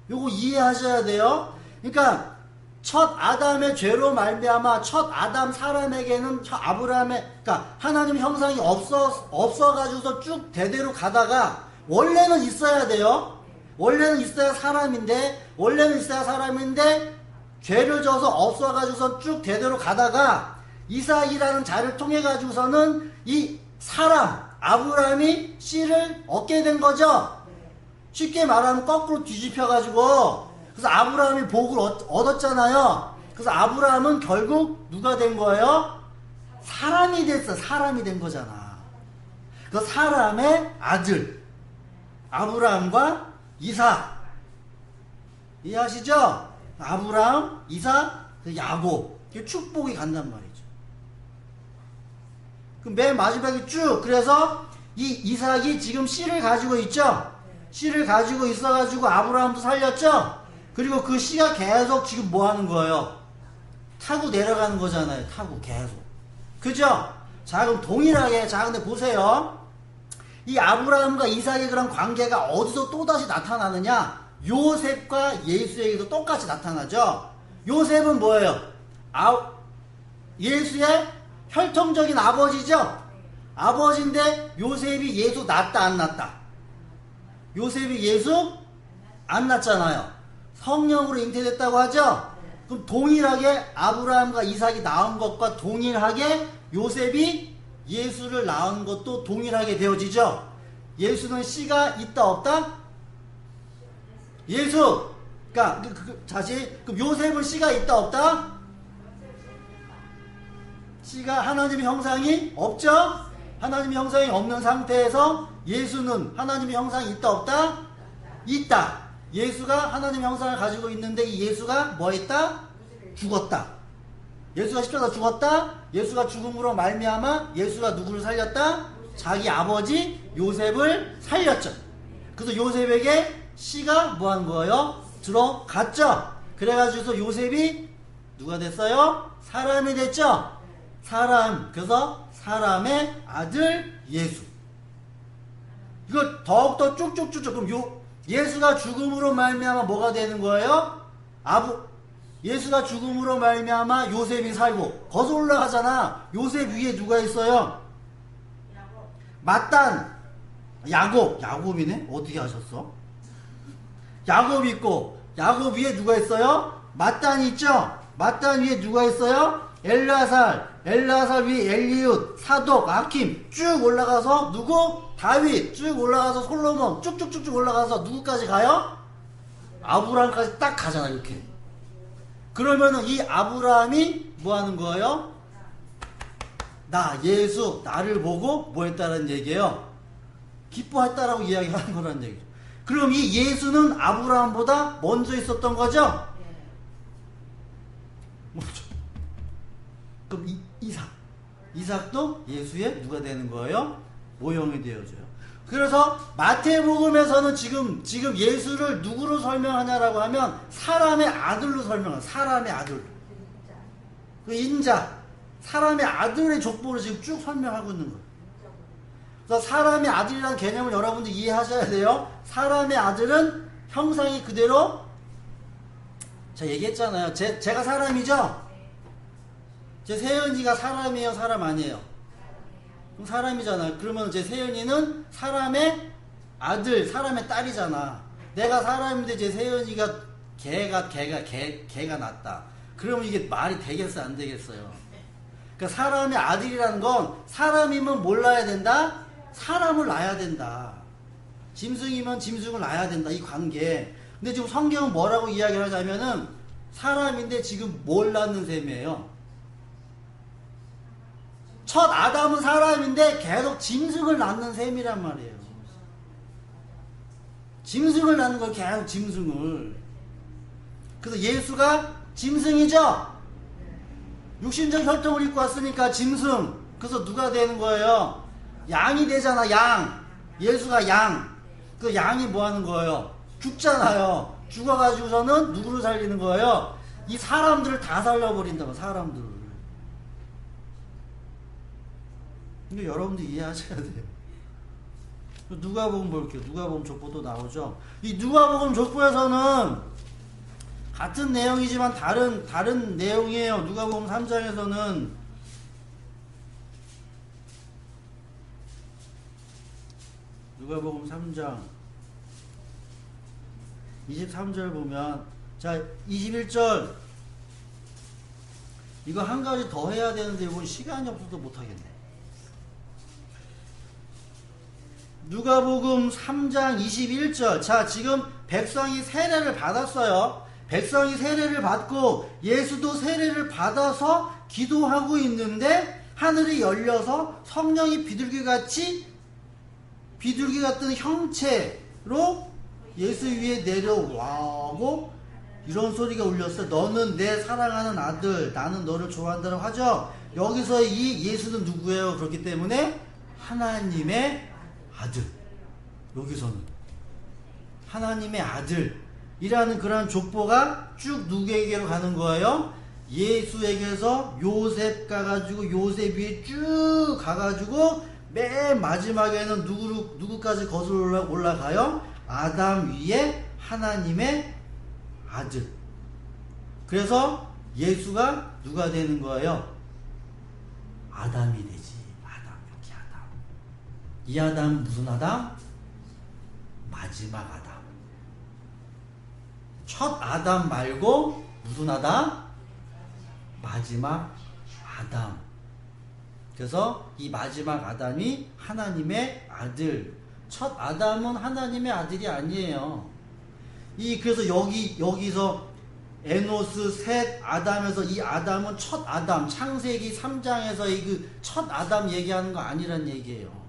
요거 이해하셔야 돼요. 그러니까 첫 아담의 죄로 말미암아 첫 아담 사람에게는 그러니까 하나님 형상이 없어가지고서 쭉 대대로 가다가 원래는 있어야 돼요. 원래는 있어야 사람인데 죄를 져서 없어가지고서 쭉 대대로 가다가 이삭이라는 자를 통해 가지고서는 이 사람 아브라함이 씨를 얻게 된 거죠. 쉽게 말하면 거꾸로 뒤집혀 가지고 그래서 아브라함이 복을 얻었잖아요. 그래서 아브라함은 결국 누가 된 거예요? 사람이 됐어. 사람이 된 거잖아. 그 사람의 아들 아브라함과 이삭 이해하시죠? 아브라함, 이삭, 야곱 축복이 간단 말이죠. 그럼 맨 마지막에 쭉 그래서 이 이삭이 지금 씨를 가지고 있죠. 씨를 가지고 있어가지고 아브라함도 살렸죠. 그리고 그 씨가 계속 지금 뭐 하는 거예요? 타고 내려가는 거잖아요. 타고 계속. 그죠? 자, 그럼 동일하게, 자, 근데 보세요. 이 아브라함과 이삭의 그런 관계가 어디서 또다시 나타나느냐? 요셉과 예수에게도 똑같이 나타나죠. 요셉은 뭐예요? 예수의 혈통적인 아버지죠. 아버지인데 요셉이 예수 낳았다 안 낳았다? 요셉이 예수 안 낳았잖아요. 성령으로 잉태됐다고 하죠. 그럼 동일하게 아브라함과 이삭이 낳은 것과 동일하게 요셉이 예수를 낳은 것도 동일하게 되어지죠. 예수는 씨가 있다 없다? 예수. 그러니까 다시 그럼 요셉은 씨가 있다 없다? 씨가 하나님의 형상이 없죠? 하나님의 형상이 없는 상태에서 예수는 하나님의 형상이 있다 없다? 있다. 예수가 하나님의 형상을 가지고 있는데 이 예수가 뭐 했다? 죽었다. 예수가 십자가 죽었다. 예수가 죽음으로 말미암아 예수가 누구를 살렸다? 자기 아버지 요셉을 살렸죠. 그래서 요셉에게 씨가 뭐 한 거예요? 들어갔죠. 그래가지고 요셉이 누가 됐어요? 사람이 됐죠. 그래서 사람의 아들 예수. 이거 더욱더 쭉쭉쭉쭉. 그럼 예수가 죽음으로 말미암아 뭐가 되는 거예요? 예수가 죽음으로 말미암아 요셉이 살고 거기서 올라가잖아. 요셉 위에 누가 있어요? 마딴, 야곱이네? 어떻게 하셨어? 야곱 있고 야곱 위에 누가 있어요? 마딴이 있죠? 마딴 위에 누가 있어요? 엘라살 위에 엘리웃, 사독, 아킴 쭉 올라가서 누구? 다윗 쭉 올라가서 솔로몬 쭉쭉쭉쭉 올라가서 누구까지 가요? 아브라함까지 딱 가잖아. 이렇게. 그러면은 이 아브라함이 뭐 하는 거예요? 예수 나를 보고 뭐 했다는 얘기예요? 기뻐했다라고 이야기하는 거라는 얘기죠. 그럼 이 예수는 아브라함보다 먼저 있었던 거죠? 뭐죠? 그럼 이삭도 예수의 누가 되는 거예요? 모형이 되어져요. 그래서 마태복음에서는 지금 예수를 누구로 설명하냐라고 하면 사람의 아들로 설명해요. 사람의 아들. 그 인자. 사람의 아들의 족보를 지금 쭉 설명하고 있는 거예요. 그래서 사람의 아들이라는 개념을 여러분들 이해하셔야 돼요. 사람의 아들은 형상이 그대로 제가 얘기했잖아요. 제가 사람이죠? 제 세연이가 사람이에요, 사람 아니에요? 그럼 사람이잖아요. 그러면 제 세연이는 사람의 아들, 사람의 딸이잖아. 내가 사람인데 제 세연이가 개가 낫다. 그러면 이게 말이 되겠어, 안 되겠어요? 그러니까 사람의 아들이라는 건 사람이면 뭘 낳아야 된다? 사람을 낳아야 된다. 짐승이면 짐승을 낳아야 된다. 이 관계. 근데 지금 성경은 뭐라고 이야기를 하냐면은 사람인데 지금 뭘 낳는 셈이에요? 첫 아담은 사람인데 계속 짐승을 낳는 셈이란 말이에요. 짐승을 낳는 걸 계속 짐승을. 그래서 예수가 짐승이죠? 육신적 혈통을 입고 왔으니까 짐승. 그래서 누가 되는 거예요? 양이 되잖아, 양. 예수가 양. 그 양이 뭐 하는 거예요? 죽잖아요. 죽어가지고서는 누구를 살리는 거예요? 이 사람들을 다 살려버린다고, 사람들을. 근데 여러분들 이해하셔야 돼요. 누가복음 볼게요. 누가복음 족보도 나오죠. 이 누가복음 족보에서는 같은 내용이지만 다른 내용이에요. 누가복음 3장에서는 누가복음 3장 23절 보면, 자 21절 이거 한 가지 더 해야 되는데 이건 시간이 없어서 못하겠네. 누가복음 3장 21절. 자, 지금 백성이 세례를 받았어요. 백성이 세례를 받고 예수도 세례를 받아서 기도하고 있는데 하늘이 열려서 성령이 비둘기 같은 형체로 예수 위에 내려와고 이런 소리가 울렸어요. 너는 내 사랑하는 아들, 나는 너를 좋아한다고 하죠. 여기서 이 예수는 누구예요? 그렇기 때문에 하나님의 아들. 여기서는 하나님의 아들이라는 그런 족보가 쭉 누구에게로 가는 거예요? 예수에게서 요셉 가가지고 요셉 위에 쭉 가가지고 맨 마지막에는 누구까지 거슬러 올라가요? 아담 위에 하나님의 아들. 그래서 예수가 누가 되는 거예요? 아담이 되지. 이 아담은 무슨 아담? 마지막 아담. 첫 아담 말고 무슨 아담? 마지막 아담. 그래서 이 마지막 아담이 하나님의 아들. 첫 아담은 하나님의 아들이 아니에요. 그래서 여기서 에노스, 셋, 아담에서 이 아담은 첫 아담, 창세기 3장에서 그 첫 아담 얘기하는 거 아니란 얘기예요.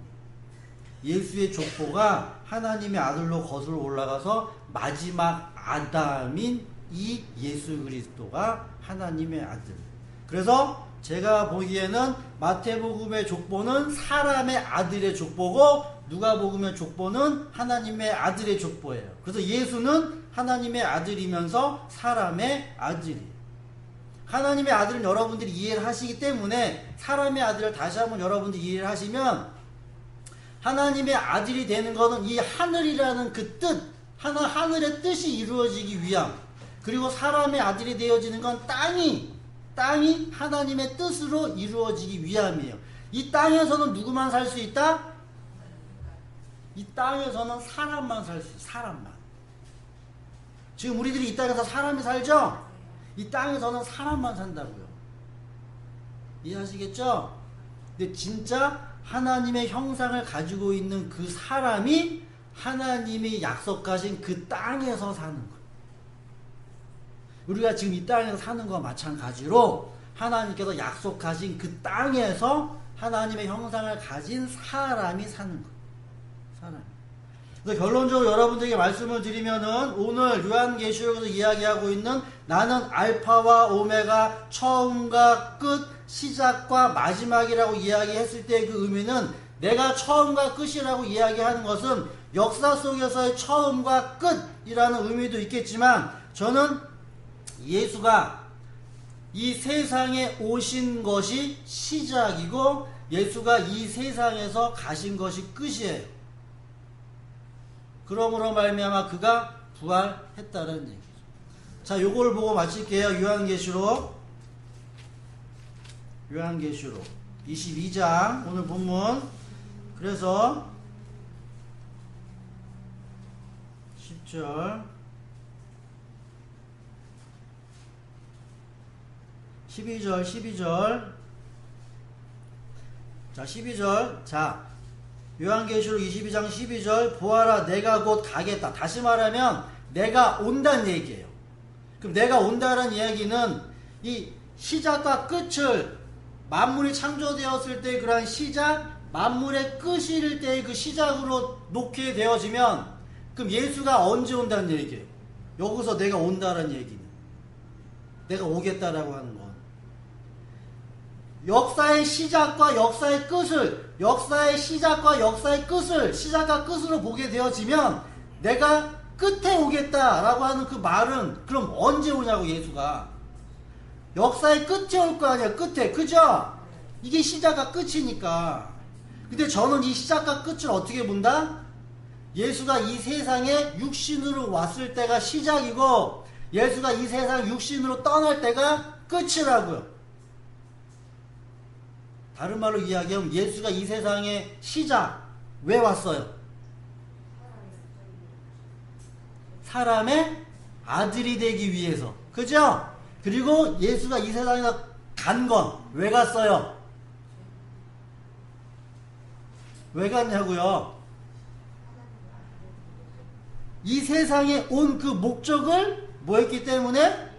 예수의 족보가 하나님의 아들로 거슬러 올라가서 마지막 아담인 이 예수 그리스도가 하나님의 아들. 그래서 제가 보기에는 마태복음의 족보는 사람의 아들의 족보고 누가복음의 족보는 하나님의 아들의 족보예요. 그래서 예수는 하나님의 아들이면서 사람의 아들이에요. 하나님의 아들은 여러분들이 이해를 하시기 때문에 사람의 아들을 다시 한번 여러분들이 이해를 하시면 하나님의 아들이 되는 것은 이 하늘이라는 그 뜻, 하늘의 뜻이 이루어지기 위함, 그리고 사람의 아들이 되어지는 건 땅이 하나님의 뜻으로 이루어지기 위함이에요. 이 땅에서는 누구만 살 수 있다? 이 땅에서는 사람만 살 수 있어요. 사람만. 지금 우리들이 이 땅에서 사람이 살죠? 이 땅에서는 사람만 산다고요. 이해하시겠죠? 근데 진짜 하나님의 형상을 가지고 있는 그 사람이 하나님이 약속하신 그 땅에서 사는 거예요. 우리가 지금 이 땅에서 사는 것과 마찬가지로 하나님께서 약속하신 그 땅에서 하나님의 형상을 가진 사람이 사는 거예요. 사람. 그래서 결론적으로 여러분들에게 말씀을 드리면은 오늘 요한계시록에서 이야기하고 있는 나는 알파와 오메가, 처음과 끝, 시작과 마지막이라고 이야기했을 때 그 의미는 내가 처음과 끝이라고 이야기하는 것은 역사 속에서의 처음과 끝이라는 의미도 있겠지만 저는 예수가 이 세상에 오신 것이 시작이고 예수가 이 세상에서 가신 것이 끝이에요. 그러므로 말미암아 그가 부활했다는 얘기죠. 자, 요걸 보고 마칠게요. 요한계시록 22장 오늘 본문. 그래서 10절 12절 자, 12절. 자, 요한계시록 22장 12절. 보아라, 내가 곧 가겠다. 다시 말하면 내가 온다는 얘기예요. 그럼 내가 온다는 이야기는 이 시작과 끝을, 만물이 창조되었을 때 그러한 시작, 만물의 끝일 때의 그 시작으로 놓게 되어지면, 그럼 예수가 언제 온다는 얘기예요? 여기서 내가 온다는 얘기는, 내가 오겠다라고 하는 건 역사의 시작과 역사의 끝을, 역사의 시작과 역사의 끝을, 시작과 끝으로 보게 되어지면 내가 끝에 오겠다라고 하는 그 말은 그럼 언제 오냐고. 예수가 역사의 끝에 올 거 아니야. 끝에. 그죠? 이게 시작과 끝이니까. 근데 저는 이 시작과 끝을 어떻게 본다? 예수가 이 세상에 육신으로 왔을 때가 시작이고, 예수가 이 세상 육신으로 떠날 때가 끝이라고요. 다른 말로 이야기하면 예수가 이 세상의 시작, 왜 왔어요? 사람의 아들이 되기 위해서. 그죠? 그리고 예수가 이 세상에서 간 건 왜 갔어요? 왜 갔냐고요? 이 세상에 온 그 목적을 뭐 했기 때문에?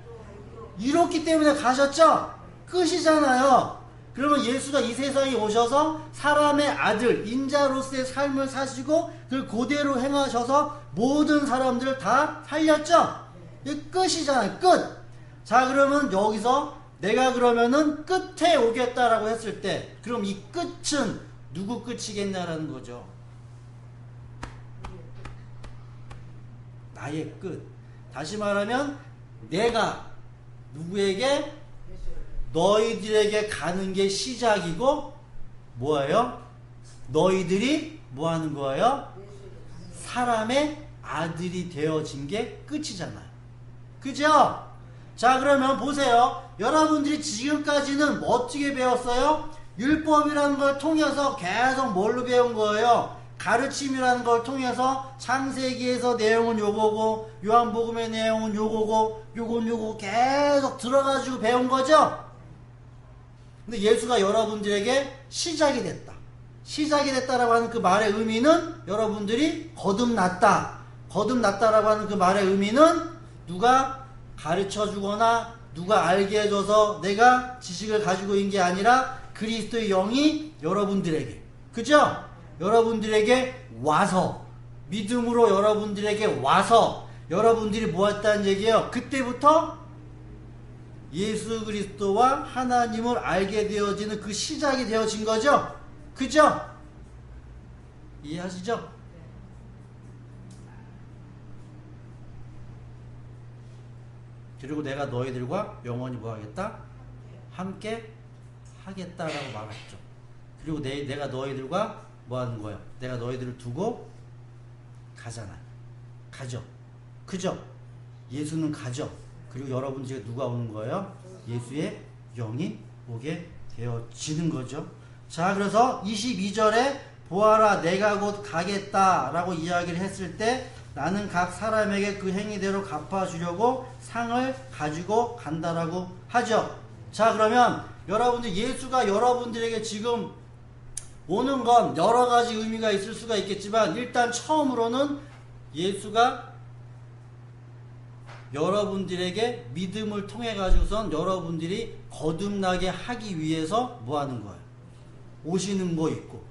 이뤘기 때문에 가셨죠? 끝이잖아요. 그러면 예수가 이 세상에 오셔서 사람의 아들, 인자로서의 삶을 사시고 그 그대로 행하셔서 모든 사람들을 다 살렸죠? 이 끝이잖아요. 끝! 자, 그러면 여기서 내가 그러면은 끝에 오겠다라고 했을 때, 그럼 이 끝은 누구 끝이겠냐라는 거죠. 나의 끝. 다시 말하면 내가 누구에게? 너희들에게 가는 게 시작이고, 뭐예요? 너희들이 뭐 하는 거예요? 사람의 아들이 되어진 게 끝이잖아요. 그죠? 자, 그러면 보세요. 여러분들이 지금까지는 어떻게 배웠어요? 율법이라는 걸 통해서 계속 뭘로 배운 거예요? 가르침이라는 걸 통해서 창세기에서 내용은 요거고, 요한복음의 내용은 요거고, 요거 계속 들어가지고 배운 거죠? 근데 예수가 여러분들에게 시작이 됐다. 시작이 됐다라고 하는 그 말의 의미는 여러분들이 거듭났다. 거듭났다라고 하는 그 말의 의미는 누가 가르쳐 주거나 누가 알게 해줘서 내가 지식을 가지고 있는 게 아니라 그리스도의 영이 여러분들에게, 그죠? 여러분들에게 와서, 믿음으로 여러분들에게 와서 여러분들이 뭐 했다는 얘기예요? 그때부터 예수 그리스도와 하나님을 알게 되어지는 그 시작이 되어진 거죠? 그죠? 이해하시죠? 그리고 내가 너희들과 영원히 뭐 하겠다? 함께 하겠다라고 말했죠. 그리고 내가 너희들과 뭐 하는 거예요? 내가 너희들을 두고 가잖아요. 가죠. 그죠? 예수는 가죠. 그리고 여러분 중에 누가 오는 거예요? 예수의 영이 오게 되어지는 거죠. 자, 그래서 22절에 보아라, 내가 곧 가겠다 라고 이야기를 했을 때 나는 각 사람에게 그 행위대로 갚아주려고 상을 가지고 간다라고 하죠. 자, 그러면 여러분들, 예수가 여러분들에게 지금 오는 건 여러 가지 의미가 있을 수가 있겠지만, 일단 처음으로는 예수가 여러분들에게 믿음을 통해 가지고선 여러분들이 거듭나게 하기 위해서 뭐 하는 거예요? 오시는 거 있고,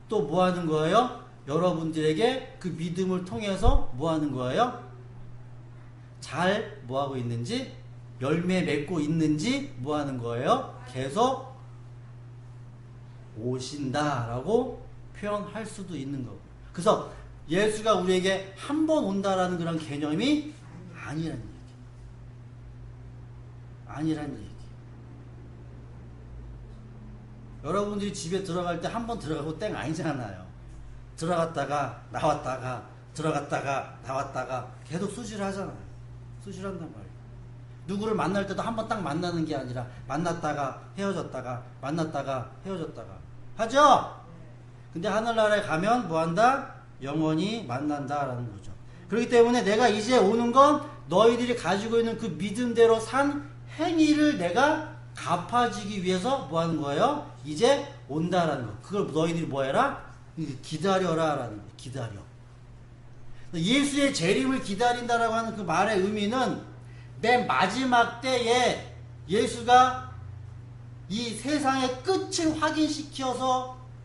또 뭐 하는 거예요? 여러분들에게 그 믿음을 통해서 뭐 하는 거예요? 잘 뭐 하고 있는지, 열매 맺고 있는지 뭐 하는 거예요? 계속 오신다라고 표현할 수도 있는 거고. 그래서 예수가 우리에게 한 번 온다라는 그런 개념이 아니라는 얘기. 아니라는 얘기. 여러분들이 집에 들어갈 때 한 번 들어가고 땡 아니잖아요. 들어갔다가 나왔다가 들어갔다가 나왔다가 계속 수시를 하잖아요. 수시를 한단 말이에요. 누구를 만날 때도 한 번 딱 만나는 게 아니라 만났다가 헤어졌다가 만났다가 헤어졌다가 하죠? 근데 하늘나라에 가면 뭐한다? 영원히 만난다라는 거죠. 그렇기 때문에 내가 이제 오는 건 너희들이 가지고 있는 그 믿음대로 산 행위를 내가 갚아주기 위해서 뭐 하는 거예요? 이제 온다라는 거. 그걸 너희들이 뭐 해라? 기다려라 라는 거. 기다려. 예수의 재림을 기다린다라고 하는 그 말의 의미는 맨 마지막 때에 예수가 이 세상의 끝을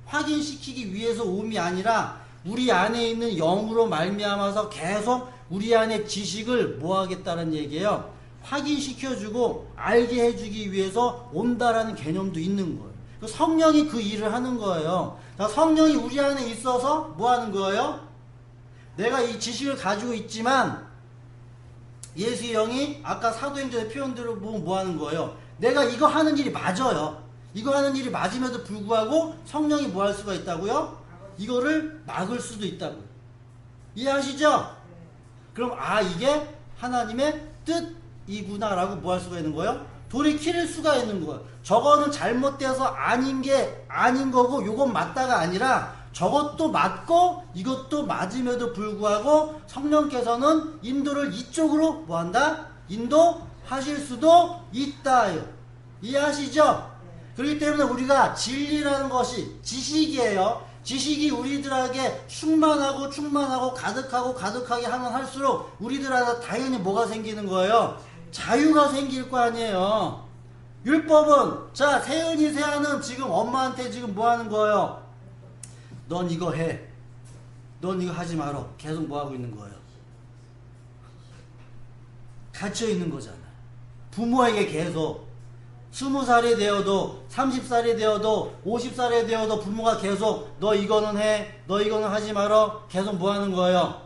확인시키기 위해서 옴이 아니라 우리 안에 있는 영으로 말미암아서 계속 우리 안에 지식을 뭐 하겠다는 얘기예요. 확인시켜주고 알게 해주기 위해서 온다라는 개념도 있는 거예요. 성령이 그 일을 하는 거예요. 성령이 우리 안에 있어서 뭐 하는 거예요? 내가 이 지식을 가지고 있지만 예수의 영이 아까 사도행전의 표현대로 보면 뭐 하는 거예요? 내가 이거 하는 일이 맞아요. 이거 하는 일이 맞음에도 불구하고 성령이 뭐 할 수가 있다고요? 이거를 막을 수도 있다고요. 이해하시죠? 그럼 이게 하나님의 뜻이구나 라고 뭐 할 수가 있는 거예요? 돌이킬 수가 있는 거예요. 저거는 잘못돼서 아닌 게 아닌 거고 요건 맞다가 아니라 저것도 맞고 이것도 맞음에도 불구하고 성령께서는 인도를 이쪽으로 뭐 한다? 인도하실 수도 있다요. 이해하시죠? 그렇기 때문에 우리가 진리라는 것이 지식이에요. 지식이 우리들에게 충만하고 가득하게 하면 할수록 우리들한테 당연히 뭐가 생기는 거예요? 자유가 생길 거 아니에요. 율법은 자 세은이 세아는 지금 엄마한테 지금 뭐 하는 거예요? 넌 이거 해. 넌 이거 하지 마라. 계속 뭐 하고 있는 거예요? 갇혀 있는 거잖아요. 부모에게 계속 20살이 되어도 30살이 되어도 50살이 되어도 부모가 계속 너 이거는 해. 너 이거는 하지 마라. 계속 뭐 하는 거예요?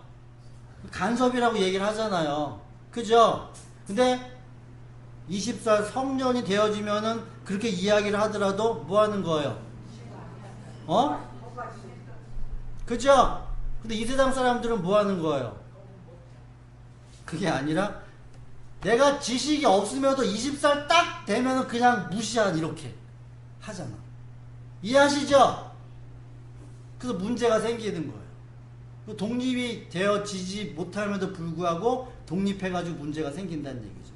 간섭이라고 얘기를 하잖아요. 그죠? 근데 20살 성년이 되어지면은 그렇게 이야기를 하더라도 뭐 하는 거예요? 그죠? 근데 이 세상 사람들은 뭐 하는 거예요? 그게 아니라 내가 지식이 없으면도 20살 딱 되면은 그냥 무시한 이렇게 하잖아. 이해하시죠? 그래서 문제가 생기는 거예요. 독립이 되어지지 못함에도 불구하고 독립해가지고 문제가 생긴다는 얘기죠.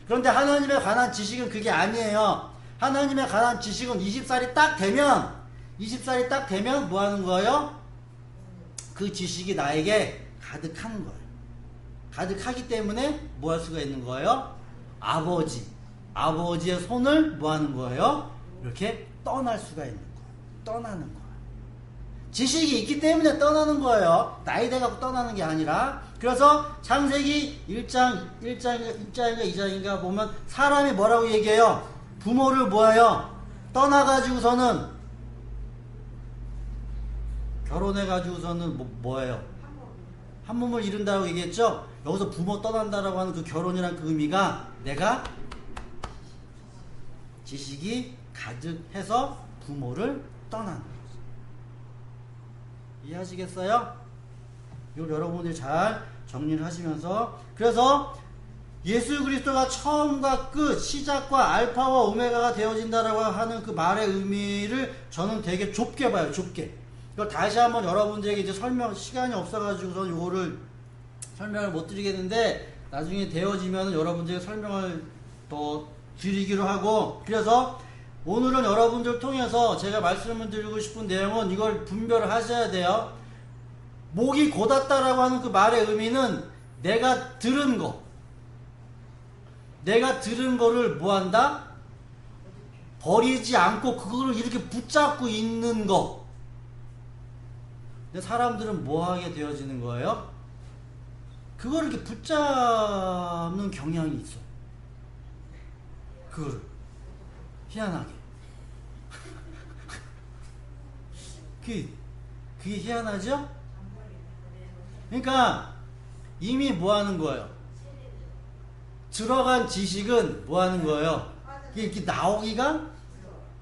그런데 하나님에 관한 지식은 그게 아니에요. 하나님에 관한 지식은 20살이 딱 되면 뭐 하는 거예요? 그 지식이 나에게 가득하는 거예요. 가득하기 때문에 뭐 할 수가 있는 거예요? 아버지의 손을 뭐 하는 거예요? 이렇게 떠날 수가 있는 거예요. 떠나는 거예요. 지식이 있기 때문에 떠나는 거예요. 나이 돼갖고 떠나는 게 아니라. 그래서 창세기 1장인가 2장인가 보면 사람이 뭐라고 얘기해요? 부모를 뭐예요? 떠나가지고서는 결혼해가지고서는 뭐예요? 한 몸을 이룬다고 얘기했죠? 여기서 부모 떠난다라고 하는 그 결혼이란 그 의미가 내가 지식이 가득해서 부모를 떠나는 거죠. 이해하시겠어요? 이걸 여러분들이 잘 정리를 하시면서 그래서 예수 그리스도가 처음과 끝, 시작과 알파와 오메가가 되어진다라고 하는 그 말의 의미를 저는 되게 좁게 봐요. 좁게. 이걸 다시 한번 여러분들에게 이제 시간이 없어가지고서 요거를 설명을 못 드리겠는데 나중에 되어지면 여러분들에게 설명을 더 드리기로 하고 그래서 오늘은 여러분들을 통해서 제가 말씀을 드리고 싶은 내용은 이걸 분별을 하셔야 돼요. 목이 곧았다라고 하는 그 말의 의미는 내가 들은 거를 뭐 한다? 버리지 않고 그거를 이렇게 붙잡고 있는 거. 근데 사람들은 뭐 하게 되어지는 거예요? 그걸 이렇게 붙잡는 경향이 있어. 그거를. 희한하게. 그게 희한하죠? 그러니까 이미 뭐 하는 거예요? 들어간 지식은 뭐 하는 거예요? 이렇게 나오기가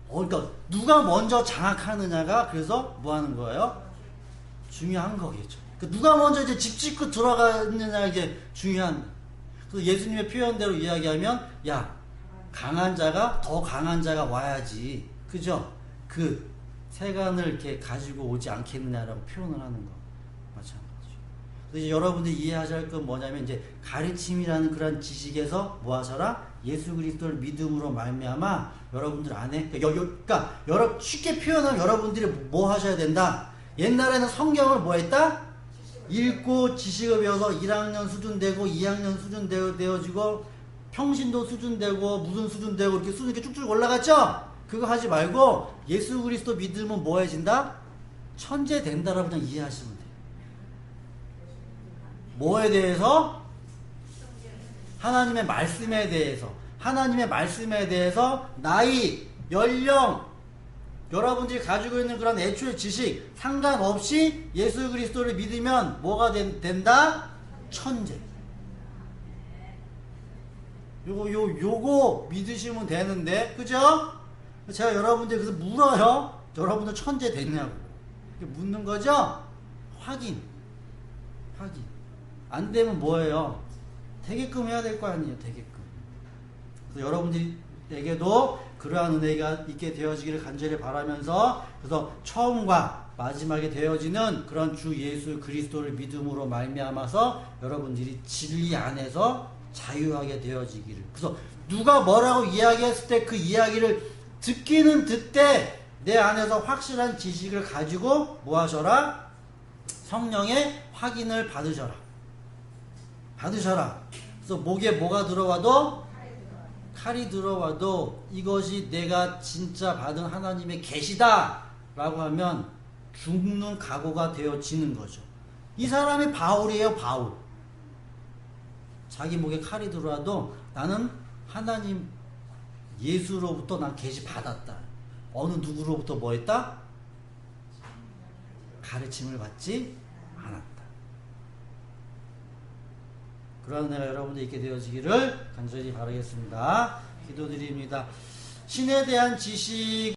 그러니까 누가 먼저 장악하느냐가 그래서 뭐 하는 거예요? 중요한 거겠죠. 그러니까 누가 먼저 이제 집 짓고 들어가느냐 이게 중요한. 그래서 예수님의 표현대로 이야기하면 야 강한 자가 더 강한 자가 와야지 그죠? 그 세간을 이렇게 가지고 오지 않겠느냐라고 표현을 하는 거 마찬가지죠. 그래서 이제 여러분들이 이해하셔야 할 건 뭐냐면 이제 가르침이라는 그런 지식에서 뭐 하셔라? 예수 그리스도를 믿음으로 말미암아 여러분들 안에 그러니까 여러 쉽게 표현하면 여러분들이 뭐 하셔야 된다? 옛날에는 성경을 뭐 했다? 읽고 지식을 배워서 1학년 수준 되고 2학년 수준 되어지고 평신도 수준 되고 무슨 수준 되고 이렇게 수준 이렇게 쭉쭉 올라갔죠? 그거 하지 말고 예수 그리스도 믿으면 뭐 해진다? 천재 된다라고 그냥 이해하시면 돼요. 뭐에 대해서? 하나님의 말씀에 대해서. 하나님의 말씀에 대해서 나이, 연령, 여러분들이 가지고 있는 그런 애초의 지식 상관없이 예수 그리스도를 믿으면 뭐가 된다? 천재. 요거 믿으시면 되는데, 그죠? 제가 여러분들 그래서 물어요. 여러분들 천재 됐냐고. 묻는 거죠? 확인. 안 되면 뭐예요? 되게끔 해야 될 거 아니에요, 되게끔. 그래서 여러분들에게도 그러한 은혜가 있게 되어지기를 간절히 바라면서, 그래서 처음과 마지막에 되어지는 그런 주 예수 그리스도를 믿음으로 말미암아서 여러분들이 진리 안에서 자유하게 되어지기를. 그래서 누가 뭐라고 이야기했을 때 그 이야기를 듣기는 듣되 내 안에서 확실한 지식을 가지고 뭐 하셔라? 성령의 확인을 받으셔라. 그래서 목에 뭐가 들어와도 칼이 들어와도 이것이 내가 진짜 받은 하나님의 계시다 라고 하면 죽는 각오가 되어지는 거죠. 이 사람이 바울이에요. 바울. 자기 목에 칼이 들어와도 나는 하나님 예수로부터 난 계시 받았다. 어느 누구로부터 뭐 했다? 가르침을 받지 않았다. 그러한 은혜가 여러분들 있게 되어지기를 간절히 바라겠습니다. 기도드립니다. 신에 대한 지식